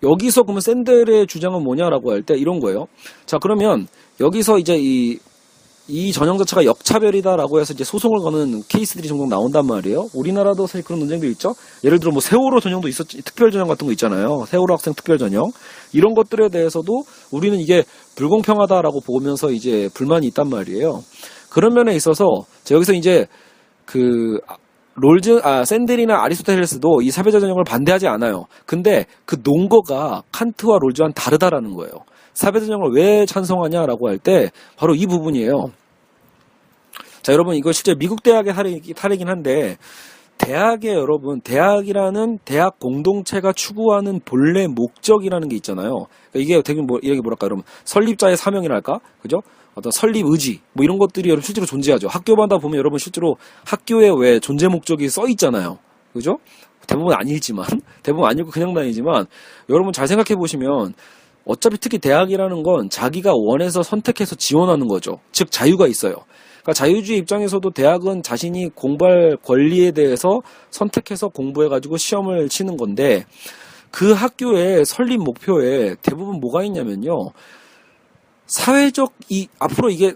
여기서 그러면 샌델의 주장은 뭐냐라고 할 때 이런 거예요. 자, 그러면 여기서 이제 이 전형 자체가 역차별이다라고 해서 이제 소송을 거는 케이스들이 종종 나온단 말이에요. 우리나라도 사실 그런 논쟁도 있죠. 예를 들어 뭐 세월호 전형도 있었지, 특별 전형 같은 거 있잖아요. 세월호 학생 특별 전형. 이런 것들에 대해서도 우리는 이게 불공평하다라고 보면서 이제 불만이 있단 말이에요. 그런 면에 있어서 여기서 이제 샌델이나 아리스토텔레스도 이 사배자 전형을 반대하지 않아요. 근데 그 논거가 칸트와 롤즈와는 다르다라는 거예요. 사배자 전형을 왜 찬성하냐라고 할 때 바로 이 부분이에요. 자, 여러분 이거 실제 미국 대학의 사례이긴 한데 대학에 여러분, 대학이라는 대학 공동체가 추구하는 본래 목적이라는 게 있잖아요. 그러니까 이게 되게 이게 뭐랄까, 여러분, 설립자의 사명이랄까, 그죠? 어떤 설립 의지, 뭐 이런 것들이 여러분 실제로 존재하죠. 학교마다 보면 여러분 실제로 학교에 왜 존재 목적이 써 있잖아요. 그죠? 대부분 안 읽지만, 대부분 안 읽고 그냥 다니지만, 여러분 잘 생각해 보시면, 어차피 특히 대학이라는 건 자기가 원해서 선택해서 지원하는 거죠. 즉, 자유가 있어요. 그러니까 자유주의 입장에서도 대학은 자신이 공부할 권리에 대해서 선택해서 공부해가지고 시험을 치는 건데, 그 학교의 설립 목표에 대부분 뭐가 있냐면요. 사회적, 앞으로 이게,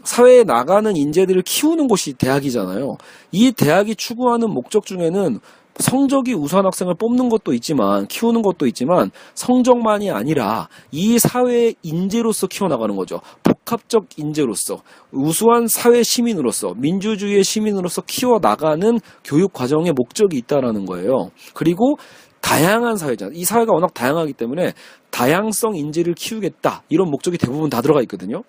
사회에 나가는 인재들을 키우는 곳이 대학이잖아요. 이 대학이 추구하는 목적 중에는 성적이 우수한 학생을 뽑는 것도 있지만, 키우는 것도 있지만, 성적만이 아니라 이 사회의 인재로서 키워나가는 거죠. 복합적 인재로서, 우수한 사회 시민으로서, 민주주의의 시민으로서 키워나가는 교육 과정의 목적이 있다라는 거예요. 그리고 다양한 사회잖아요. 이 사회가 워낙 다양하기 때문에 다양성 인재를 키우겠다. 이런 목적이 대부분 다 들어가 있거든요.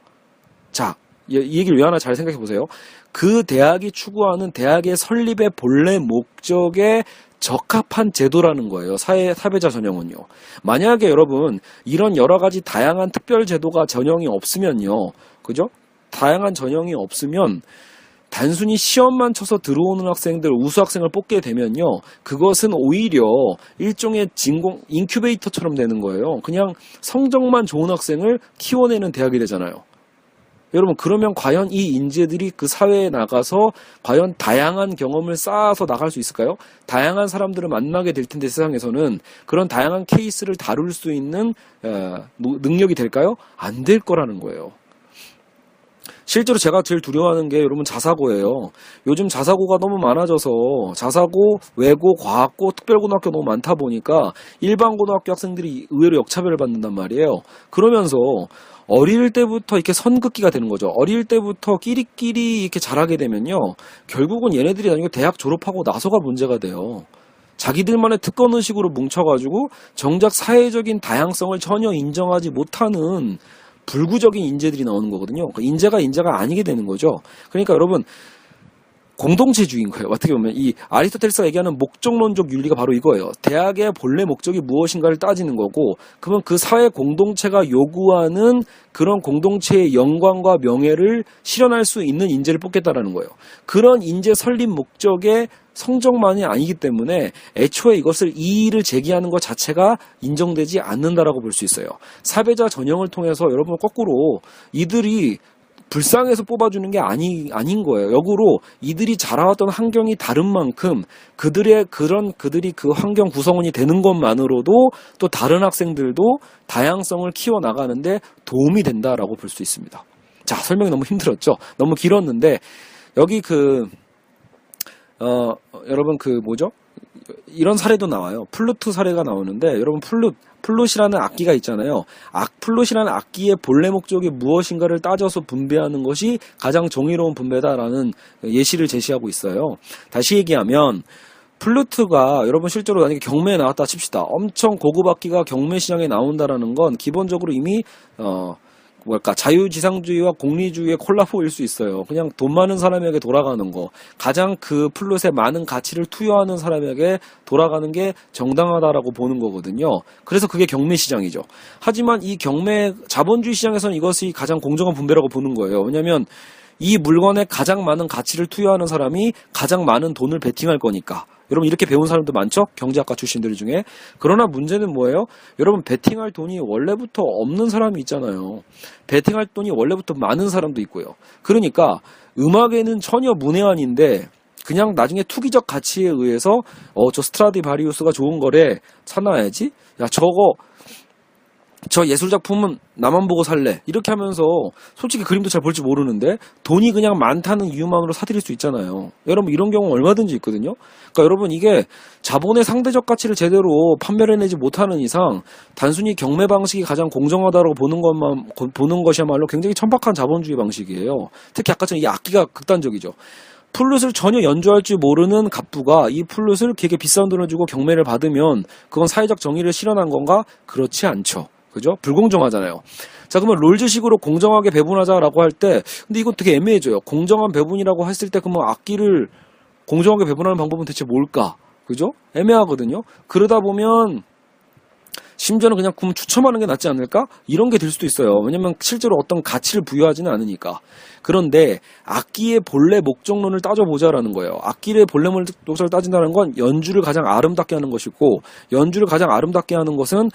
자, 이 얘기를 왜 하나 잘 생각해 보세요. 그 대학이 추구하는 대학의 설립의 본래 목적에 적합한 제도라는 거예요. 사회자 전형은요. 만약에 여러분 이런 여러 가지 다양한 특별 제도가 전형이 없으면요. 그죠? 다양한 전형이 없으면 단순히 시험만 쳐서 들어오는 학생들, 우수 학생을 뽑게 되면요. 그것은 오히려 일종의 인큐베이터처럼 되는 거예요. 그냥 성적만 좋은 학생을 키워내는 대학이 되잖아요. 여러분 그러면 과연 이 인재들이 그 사회에 나가서 과연 다양한 경험을 쌓아서 나갈 수 있을까요? 다양한 사람들을 만나게 될 텐데 세상에서는 그런 다양한 케이스를 다룰 수 있는 능력이 될까요? 안 될 거라는 거예요. 실제로 제가 제일 두려워하는 게 여러분 자사고예요. 요즘 자사고가 너무 많아져서 자사고, 외고, 과학고, 특별고등학교 너무 많다 보니까 일반 고등학교 학생들이 의외로 역차별을 받는단 말이에요. 그러면서 어릴 때부터 이렇게 선긋기가 되는 거죠. 어릴 때부터 끼리끼리 이렇게 자라게 되면요. 결국은 얘네들이 나중에 대학 졸업하고 나서가 문제가 돼요. 자기들만의 특권 의식으로 뭉쳐가지고 정작 사회적인 다양성을 전혀 인정하지 못하는 불구적인 인재들이 나오는 거거든요. 인재가 아니게 되는 거죠. 그러니까 여러분 공동체주의인 거예요. 어떻게 보면 이 아리스토텔레스가 얘기하는 목적론적 윤리가 바로 이거예요. 대학의 본래 목적이 무엇인가를 따지는 거고, 그러면 그 사회 공동체가 요구하는 그런 공동체의 영광과 명예를 실현할 수 있는 인재를 뽑겠다라는 거예요. 그런 인재 설립 목적의 성적만이 아니기 때문에 애초에 이것을 이의를 제기하는 것 자체가 인정되지 않는다라고 볼 수 있어요. 사배자 전형을 통해서 여러분 거꾸로 이들이 불쌍해서 뽑아주는 게 아닌 거예요. 역으로 이들이 자라왔던 환경이 다른 만큼 그들이 그 환경 구성원이 되는 것만으로도 또 다른 학생들도 다양성을 키워나가는데 도움이 된다라고 볼 수 있습니다. 자, 설명이 너무 힘들었죠? 너무 길었는데, 여기 여러분 이런 사례도 나와요. 플루트 사례가 나오는데, 여러분 플룻이라는 악기가 있잖아요. 플룻이라는 악기의 본래 목적이 무엇인가를 따져서 분배하는 것이 가장 정의로운 분배다라는 예시를 제시하고 있어요. 다시 얘기하면 플루트가 여러분 실제로 만약에 경매에 나왔다 칩시다. 엄청 고급 악기가 경매 시장에 나온다라는 건 기본적으로 이미 자유지상주의와 공리주의의 콜라보일 수 있어요. 그냥 돈 많은 사람에게 돌아가는 거, 가장 그 플룻에 많은 가치를 투여하는 사람에게 돌아가는 게 정당하다라고 보는 거거든요. 그래서 그게 경매 시장이죠. 하지만 이 경매 자본주의 시장에서는 이것이 가장 공정한 분배라고 보는 거예요. 왜냐하면 이 물건에 가장 많은 가치를 투여하는 사람이 가장 많은 돈을 베팅할 거니까. 여러분 이렇게 배운 사람도 많죠? 경제학과 출신들 중에. 그러나 문제는 뭐예요? 여러분 베팅할 돈이 원래부터 없는 사람이 있잖아요. 베팅할 돈이 원래부터 많은 사람도 있고요. 그러니까 음악에는 전혀 문외한인데 그냥 나중에 투기적 가치에 의해서 저 스트라디바리우스가 좋은 거래 사놔야지. 야 저 예술작품은 나만 보고 살래. 이렇게 하면서 솔직히 그림도 잘 볼 줄 모르는데 돈이 그냥 많다는 이유만으로 사들일 수 있잖아요. 여러분 이런 경우 얼마든지 있거든요. 그러니까 여러분 이게 자본의 상대적 가치를 제대로 판별을 해내지 못하는 이상 단순히 경매 방식이 가장 공정하다고 보는 것이야말로 굉장히 천박한 자본주의 방식이에요. 특히 아까 전에 이 악기가 극단적이죠. 플룻을 전혀 연주할 줄 모르는 갑부가 이 플룻을 되게 비싼 돈을 주고 경매를 받으면 그건 사회적 정의를 실현한 건가? 그렇지 않죠. 그죠? 불공정하잖아요. 자, 그러면 롤즈식으로 공정하게 배분하자라고 할 때, 근데 이건 되게 애매해져요. 공정한 배분이라고 했을 때, 그러면 악기를 공정하게 배분하는 방법은 대체 뭘까? 그죠? 애매하거든요. 그러다 보면 심지어는 그냥 추첨하는 게 낫지 않을까? 이런 게 될 수도 있어요. 왜냐면 실제로 어떤 가치를 부여하지는 않으니까. 그런데 악기의 본래 목적론을 따져보자라는 거예요. 악기의 본래 목적을 따진다는 건 연주를 가장 아름답게 하는 것이고, 연주를 가장 아름답게 하는 것은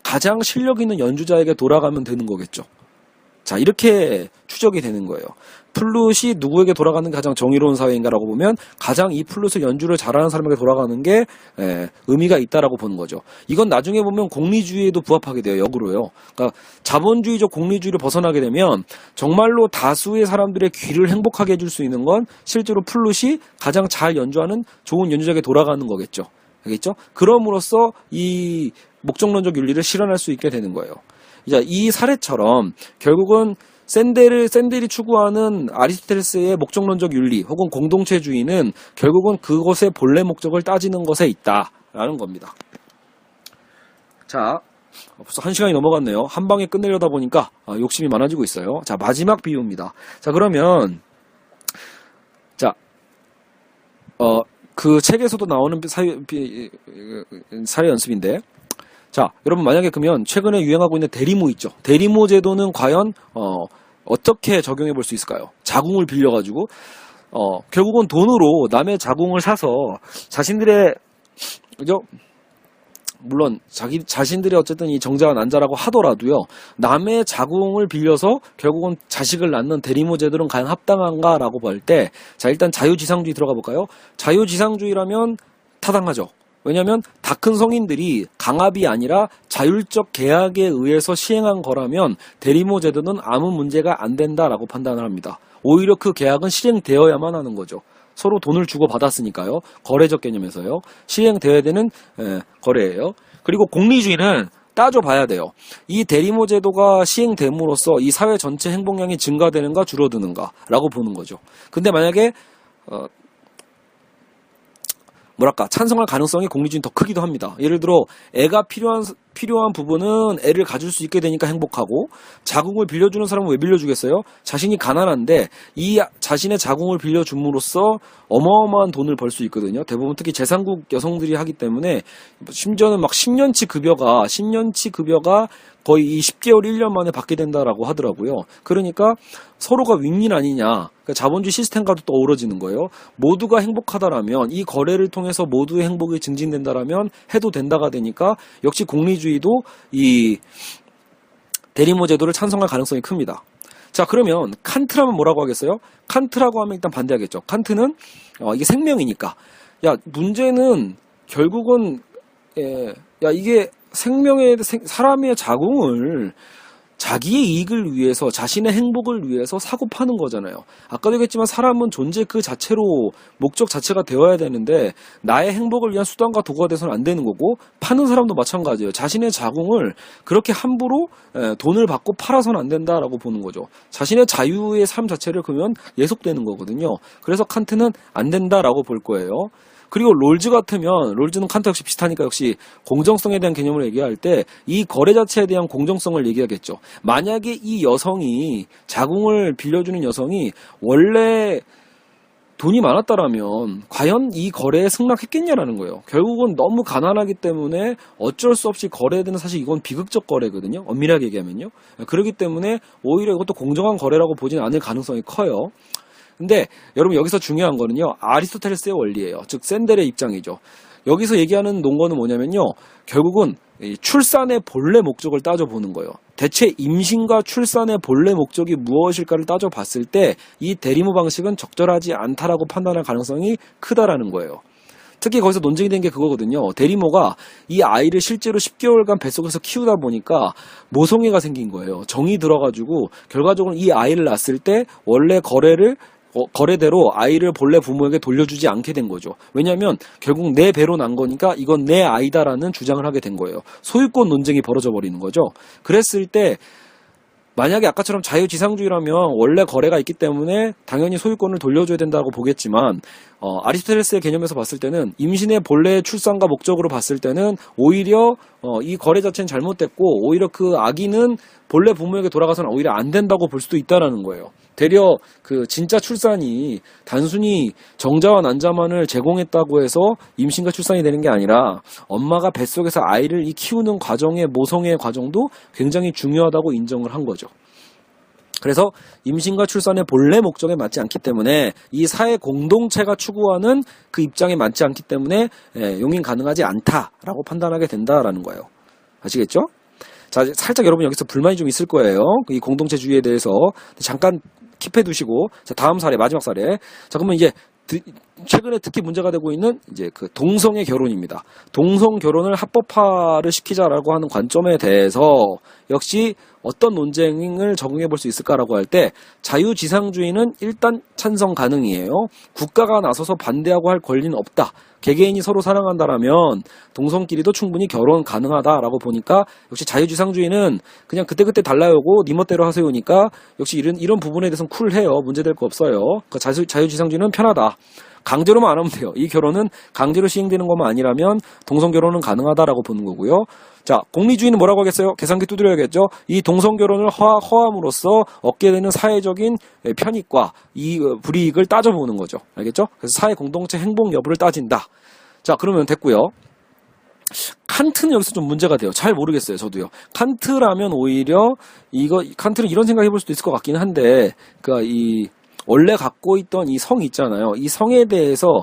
가장 실력 있는 연주자에게 돌아가면 되는 거겠죠. 자, 이렇게 추적이 되는 거예요. 플룻이 누구에게 돌아가는 게 가장 정의로운 사회인가라고 보면 가장 이 플룻을 연주를 잘하는 사람에게 돌아가는 게 의미가 있다라고 보는 거죠. 이건 나중에 보면 공리주의에도 부합하게 돼요. 역으로요. 그러니까 자본주의적 공리주의를 벗어나게 되면 정말로 다수의 사람들의 귀를 행복하게 해줄 수 있는 건 실제로 플룻이 가장 잘 연주하는 좋은 연주자에게 돌아가는 거겠죠. 알겠죠? 그럼으로써 이 목적론적 윤리를 실현할 수 있게 되는 거예요. 이 사례처럼 결국은 샌델이 추구하는 아리스토텔레스의 목적론적 윤리 혹은 공동체주의는 결국은 그것의 본래 목적을 따지는 것에 있다라는 겁니다. 자, 벌써 1시간이 넘어갔네요. 한 방에 끝내려다 보니까 욕심이 많아지고 있어요. 자, 마지막 비유입니다. 자, 그러면 그 책에서도 나오는 사례 연습인데, 자, 여러분 만약에 그러면 최근에 유행하고 있는 대리모 있죠. 대리모 제도는 과연 어떻게 적용해 볼 수 있을까요? 자궁을 빌려가지고 결국은 돈으로 남의 자궁을 사서 자신들의, 그죠? 물론 자신들의 어쨌든 이 정자가 난자라고 하더라도요, 남의 자궁을 빌려서 결국은 자식을 낳는 대리모 제도는 과연 합당한가라고 볼 때, 자, 일단 자유지상주의 들어가 볼까요? 자유지상주의라면 타당하죠. 왜냐하면 다 큰 성인들이 강압이 아니라 자율적 계약에 의해서 시행한 거라면 대리모 제도는 아무 문제가 안 된다라고 판단을 합니다. 오히려 그 계약은 실행되어야만 하는 거죠. 서로 돈을 주고 받았으니까요. 거래적 개념에서요. 실행되어야 되는 거래예요. 그리고 공리주의는 따져봐야 돼요. 이 대리모 제도가 시행됨으로써 이 사회 전체 행복량이 증가되는가 줄어드는가 라고 보는 거죠. 근데 만약에 찬성할 가능성이 공리주의는 더 크기도 합니다. 예를 들어 애가 필요한 부분은 애를 가질 수 있게 되니까 행복하고, 자궁을 빌려주는 사람은 왜 빌려주겠어요? 자신이 가난한데 이 자신의 자궁을 빌려줌으로써 어마어마한 돈을 벌 수 있거든요. 대부분 특히 제3국 여성들이 하기 때문에 심지어는 막 10년치 급여가 거의 이 10개월 1년 만에 받게 된다라고 하더라고요. 그러니까 서로가 윈윈 아니냐. 그러니까 자본주의 시스템과도 또 어우러지는 거예요. 모두가 행복하다라면, 이 거래를 통해서 모두의 행복이 증진된다라면 해도 된다가 되니까 역시 공리주의도 이 대리모 제도를 찬성할 가능성이 큽니다. 자, 그러면 칸트라면 뭐라고 하겠어요? 칸트라고 하면 일단 반대하겠죠. 칸트는 이게 생명이니까. 문제는 결국은 이게 사람의 자궁을 자기의 이익을 위해서, 자신의 행복을 위해서 사고 파는 거잖아요. 아까도 얘기했지만 사람은 존재 그 자체로 목적 자체가 되어야 되는데 나의 행복을 위한 수단과 도구가 돼서는 안 되는 거고, 파는 사람도 마찬가지예요. 자신의 자궁을 그렇게 함부로 돈을 받고 팔아서는 안 된다라고 보는 거죠. 자신의 자유의 삶 자체를 그러면 예속되는 거거든요. 그래서 칸트는 안 된다라고 볼 거예요. 그리고 롤즈는 칸트 역시 비슷하니까 역시 공정성에 대한 개념을 얘기할 때 이 거래 자체에 대한 공정성을 얘기하겠죠. 만약에 이 여성이, 자궁을 빌려주는 여성이 원래 돈이 많았다라면 과연 이 거래에 승낙했겠냐라는 거예요. 결국은 너무 가난하기 때문에 어쩔 수 없이 거래되는, 사실 이건 비극적 거래거든요. 엄밀하게 얘기하면요. 그렇기 때문에 오히려 이것도 공정한 거래라고 보지는 않을 가능성이 커요. 근데 여러분 여기서 중요한 거는요, 아리스토텔레스의 원리예요. 즉 샌델의 입장이죠. 여기서 얘기하는 논거는 뭐냐면요, 결국은 출산의 본래 목적을 따져보는 거예요. 대체 임신과 출산의 본래 목적이 무엇일까를 따져봤을 때 이 대리모 방식은 적절하지 않다라고 판단할 가능성이 크다라는 거예요. 특히 거기서 논쟁이 된 게 그거거든요. 대리모가 이 아이를 실제로 10개월간 뱃속에서 키우다 보니까 모성애가 생긴 거예요. 정이 들어가지고 결과적으로 이 아이를 낳았을 때 원래 거래대로 아이를 본래 부모에게 돌려주지 않게 된 거죠. 왜냐하면 결국 내 배로 난 거니까 이건 내 아이다라는 주장을 하게 된 거예요. 소유권 논쟁이 벌어져 버리는 거죠. 그랬을 때 만약에 아까처럼 자유지상주의라면 원래 거래가 있기 때문에 당연히 소유권을 돌려줘야 된다고 보겠지만, 아리스토텔레스의 개념에서 봤을 때는 임신의 본래 출산과 목적으로 봤을 때는 오히려 이 거래 자체는 잘못됐고, 오히려 그 아기는 본래 부모에게 돌아가서는 오히려 안 된다고 볼 수도 있다라는 거예요. 되려 그 진짜 출산이 단순히 정자와 난자만을 제공했다고 해서 임신과 출산이 되는 게 아니라 엄마가 뱃속에서 아이를 키우는 과정의 모성의 과정도 굉장히 중요하다고 인정을 한 거죠. 그래서 임신과 출산의 본래 목적에 맞지 않기 때문에 이 사회 공동체가 추구하는 그 입장에 맞지 않기 때문에 용인 가능하지 않다라고 판단하게 된다라는 거예요. 아시겠죠? 자, 살짝 여러분 여기서 불만이 좀 있을 거예요. 이 공동체주의에 대해서 잠깐 킵해 두시고, 자, 다음 사례, 마지막 사례. 자, 그러면 이제 최근에 특히 문제가 되고 있는 이제 그 동성애 결혼입니다. 동성 결혼을 합법화를 시키자라고 하는 관점에 대해서 역시 어떤 논쟁을 적용해 볼 수 있을까라고 할 때 자유지상주의는 일단 찬성 가능이에요. 국가가 나서서 반대하고 할 권리는 없다. 개개인이 서로 사랑한다라면 동성끼리도 충분히 결혼 가능하다라고 보니까 역시 자유지상주의는 그냥 그때그때 달라요고 니 멋대로 하세요니까 역시 이런 부분에 대해서는 쿨해요. 문제될 거 없어요. 그러니까 자유지상주의는 편하다. 강제로만 안 하면 돼요. 이 결혼은 강제로 시행되는 것만 아니라면 동성결혼은 가능하다라고 보는 거고요. 자, 공리주의는 뭐라고 하겠어요? 계산기 두드려야겠죠? 이 동성결혼을 허함으로써 얻게 되는 사회적인 편익과 이 불이익을 따져보는 거죠. 알겠죠? 그래서 사회 공동체 행복 여부를 따진다. 자, 그러면 됐고요. 칸트는 여기서 좀 문제가 돼요. 잘 모르겠어요. 저도요. 칸트라면 오히려 칸트는 이런 생각 해볼 수도 있을 것 같긴 한데, 원래 갖고 있던 이 성 있잖아요. 이 성에 대해서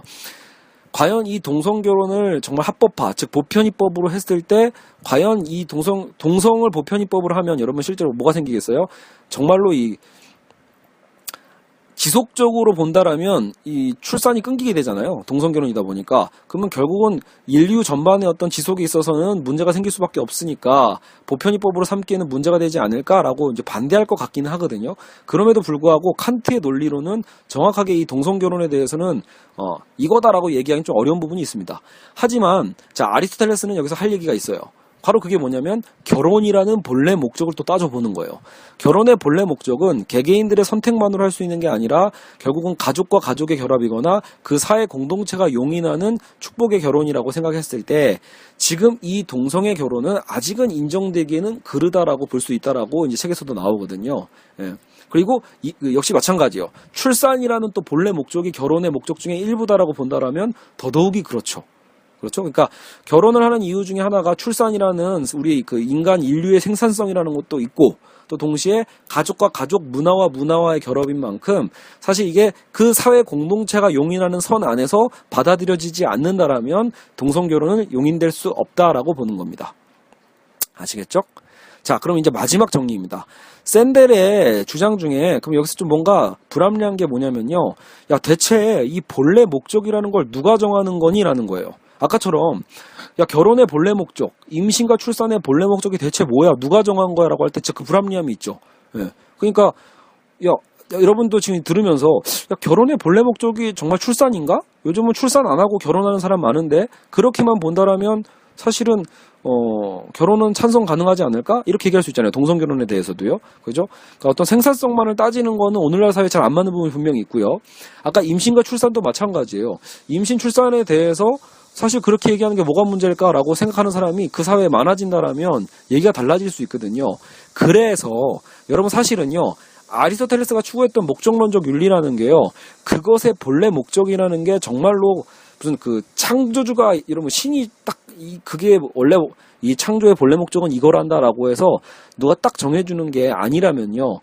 과연 이 동성결혼을 정말 합법화, 즉 보편입법으로 했을 때 과연 이 동성을 보편입법으로 하면 여러분 실제로 뭐가 생기겠어요? 정말로 지속적으로 본다라면 이 출산이 끊기게 되잖아요. 동성결혼이다 보니까. 그러면 결국은 인류 전반의 어떤 지속에 있어서는 문제가 생길 수밖에 없으니까 보편입법으로 삼기에는 문제가 되지 않을까라고 이제 반대할 것 같기는 하거든요. 그럼에도 불구하고 칸트의 논리로는 정확하게 이 동성결혼에 대해서는 이거다라고 얘기하기는 좀 어려운 부분이 있습니다. 하지만 자, 아리스토텔레스는 여기서 할 얘기가 있어요. 바로 그게 뭐냐면 결혼이라는 본래 목적을 또 따져보는 거예요. 결혼의 본래 목적은 개개인들의 선택만으로 할 수 있는 게 아니라 결국은 가족과 가족의 결합이거나 그 사회 공동체가 용인하는 축복의 결혼이라고 생각했을 때 지금 이 동성의 결혼은 아직은 인정되기에는 그르다라고 볼 수 있다라고 이제 책에서도 나오거든요. 예. 그리고 역시 마찬가지예요. 출산이라는 또 본래 목적이 결혼의 목적 중에 일부다라고 본다라면 더더욱이 그렇죠. 그렇죠. 그러니까 결혼을 하는 이유 중에 하나가 출산이라는 우리 그 인간 인류의 생산성이라는 것도 있고 또 동시에 가족과 가족 문화와 문화와의 결합인 만큼 사실 이게 그 사회 공동체가 용인하는 선 안에서 받아들여지지 않는다라면 동성결혼은 용인될 수 없다라고 보는 겁니다. 아시겠죠? 자, 그럼 이제 마지막 정리입니다. 샌델의 주장 중에 그럼 여기서 좀 뭔가 불합리한 게 뭐냐면요. 야, 대체 이 본래 목적이라는 걸 누가 정하는 거니라는 거예요. 아까처럼 야, 결혼의 본래 목적, 임신과 출산의 본래 목적이 대체 뭐야? 누가 정한 거야? 라고 할 때 진짜 그 불합리함이 있죠. 예. 그러니까 여러분도 지금 들으면서 야, 결혼의 본래 목적이 정말 출산인가? 요즘은 출산 안 하고 결혼하는 사람 많은데 그렇게만 본다라면 사실은 결혼은 찬성 가능하지 않을까? 이렇게 얘기할 수 있잖아요. 동성결혼에 대해서도요. 그죠? 그러니까 어떤 생산성만을 따지는 거는 오늘날 사회에 잘 안 맞는 부분이 분명히 있고요. 아까 임신과 출산도 마찬가지예요. 임신, 출산에 대해서 사실 그렇게 얘기하는 게 뭐가 문제일까라고 생각하는 사람이 그 사회에 많아진다라면 얘기가 달라질 수 있거든요. 그래서 여러분 사실은요. 아리스토텔레스가 추구했던 목적론적 윤리라는 게요. 그것의 본래 목적이라는 게 정말로 무슨 그 창조주가 이러면 신이 딱 그게 원래 이 창조의 본래 목적은 이거란다라고 해서 누가 딱 정해주는 게 아니라면요.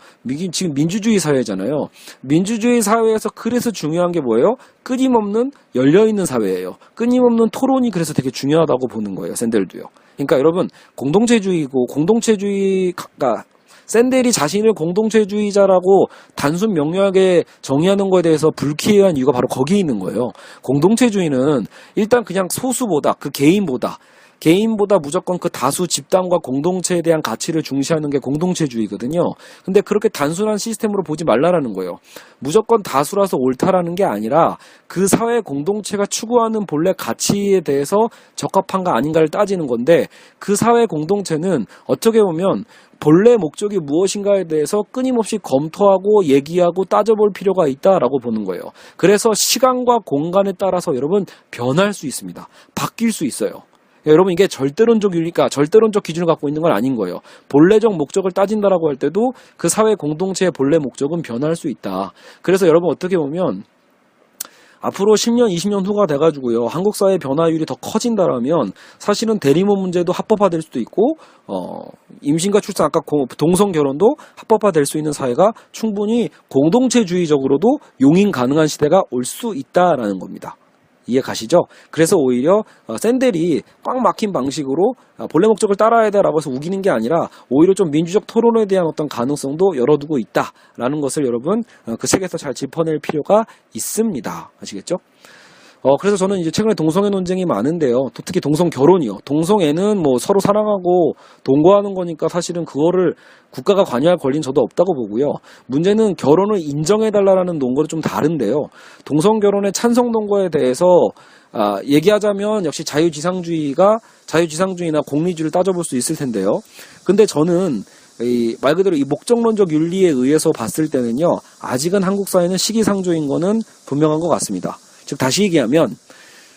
지금 민주주의 사회잖아요. 민주주의 사회에서 그래서 중요한 게 뭐예요? 끊임없는 열려있는 사회예요. 끊임없는 토론이 그래서 되게 중요하다고 보는 거예요. 샌델도요. 그러니까 여러분 공동체주의고 공동체주의가 샌델이 자신을 공동체주의자라고 단순 명료하게 정의하는 거에 대해서 불쾌한 이유가 바로 거기에 있는 거예요. 공동체주의는 일단 그냥 소수보다 그 개인보다 무조건 그 다수 집단과 공동체에 대한 가치를 중시하는 게 공동체주의거든요. 근데 그렇게 단순한 시스템으로 보지 말라라는 거예요. 무조건 다수라서 옳다라는 게 아니라 그 사회 공동체가 추구하는 본래 가치에 대해서 적합한가 아닌가를 따지는 건데 그 사회 공동체는 어떻게 보면 본래 목적이 무엇인가에 대해서 끊임없이 검토하고 얘기하고 따져볼 필요가 있다라고 보는 거예요. 그래서 시간과 공간에 따라서 여러분 변할 수 있습니다. 바뀔 수 있어요. 여러분 이게 절대론적 윤리가 절대론적 기준을 갖고 있는 건 아닌 거예요. 본래적 목적을 따진다라고 할 때도 그 사회 공동체의 본래 목적은 변할 수 있다. 그래서 여러분 어떻게 보면 앞으로 10년, 20년 후가 돼가지고요. 한국 사회 변화율이 더 커진다라면 사실은 대리모 문제도 합법화될 수도 있고, 임신과 출산, 아까 동성 결혼도 합법화될 수 있는 사회가 충분히 공동체주의적으로도 용인 가능한 시대가 올 수 있다라는 겁니다. 이해 가시죠? 그래서 오히려 샌델이 꽉 막힌 방식으로 본래 목적을 따라야 돼라고 해서 우기는 게 아니라 오히려 좀 민주적 토론에 대한 어떤 가능성도 열어두고 있다라는 것을 여러분 그 책에서 잘 짚어낼 필요가 있습니다. 아시겠죠? 그래서 저는 이제 최근에 동성애 논쟁이 많은데요. 또 특히 동성 결혼이요. 동성애는 뭐 서로 사랑하고 동거하는 거니까 사실은 그거를 국가가 관여할 권리는 저도 없다고 보고요. 문제는 결혼을 인정해달라는 논거는 좀 다른데요. 동성 결혼의 찬성 논거에 대해서 얘기하자면 역시 자유지상주의나 공리주의를 따져볼 수 있을 텐데요. 근데 저는 말 그대로 이 목적론적 윤리에 의해서 봤을 때는요. 아직은 한국 사회는 시기상조인 거는 분명한 것 같습니다. 즉 다시 얘기하면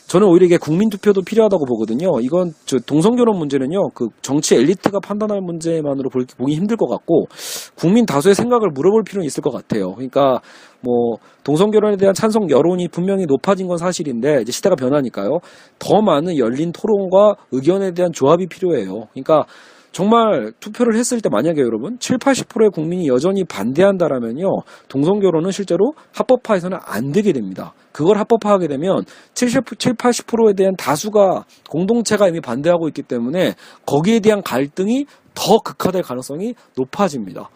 저는 오히려 이게 국민투표도 필요하다고 보거든요. 이건 동성결혼 문제는요. 그 정치 엘리트가 판단할 문제만으로 보기 힘들 것 같고 국민 다수의 생각을 물어볼 필요는 있을 것 같아요. 그러니까 뭐 동성결혼에 대한 찬성 여론이 분명히 높아진 건 사실인데 이제 시대가 변하니까요. 더 많은 열린 토론과 의견에 대한 조합이 필요해요. 그러니까 정말 투표를 했을 때 만약에 여러분 7, 80%의 국민이 여전히 반대한다라면요. 동성결혼은 실제로 합법화해서는 안 되게 됩니다. 그걸 합법화하게 되면 7, 80%에 대한 다수가 공동체가 이미 반대하고 있기 때문에 거기에 대한 갈등이 더 극화될 가능성이 높아집니다.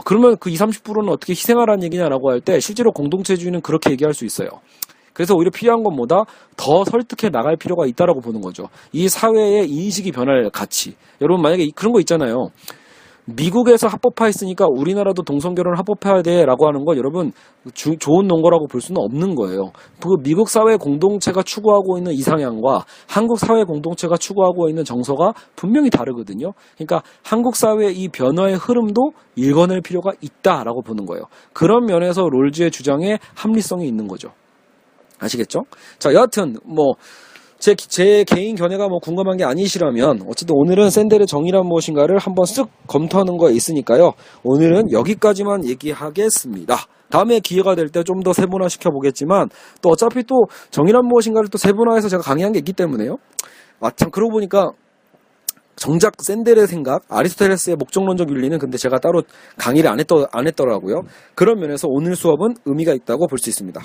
그러면 그 20, 30%는 어떻게 희생하라는 얘기냐라고 할 때 실제로 공동체주의는 그렇게 얘기할 수 있어요. 그래서 오히려 필요한 건 뭐다? 더 설득해 나갈 필요가 있다라고 보는 거죠. 이 사회의 인식이 변할 가치. 여러분 만약에 그런 거 있잖아요. 미국에서 합법화했으니까 우리나라도 동성결혼을 합법화해야 돼라고 하는 건 여러분 좋은 논거라고 볼 수는 없는 거예요. 그 미국 사회 공동체가 추구하고 있는 이상향과 한국 사회 공동체가 추구하고 있는 정서가 분명히 다르거든요. 그러니까 한국 사회의 이 변화의 흐름도 읽어낼 필요가 있다라고 보는 거예요. 그런 면에서 롤즈의 주장에 합리성이 있는 거죠. 아시겠죠? 자, 여하튼 제 개인 견해가 궁금한 게 아니시라면 어쨌든 오늘은 샌델의 정의란 무엇인가를 한번 쓱 검토하는 거에 있으니까요. 오늘은 여기까지만 얘기하겠습니다. 다음에 기회가 될 때 좀 더 세분화 시켜보겠지만 또 어차피 또 정의란 무엇인가를 또 세분화해서 제가 강의한 게 있기 때문에요. 참 그러고 보니까 정작 샌델의 생각, 아리스토텔레스의 목적론적 윤리는 근데 제가 따로 강의를 안 했더라고요. 그런 면에서 오늘 수업은 의미가 있다고 볼 수 있습니다.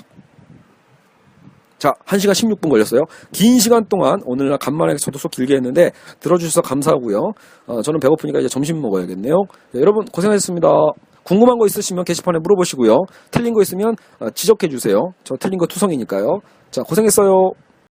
자, 1시간 16분 걸렸어요. 긴 시간 동안 오늘 간만에 저도 수업 길게 했는데 들어주셔서 감사하고요. 저는 배고프니까 이제 점심 먹어야겠네요. 네, 여러분 고생하셨습니다. 궁금한 거 있으시면 게시판에 물어보시고요. 틀린 거 있으면 지적해 주세요. 저 틀린 거 투성이니까요. 자, 고생했어요.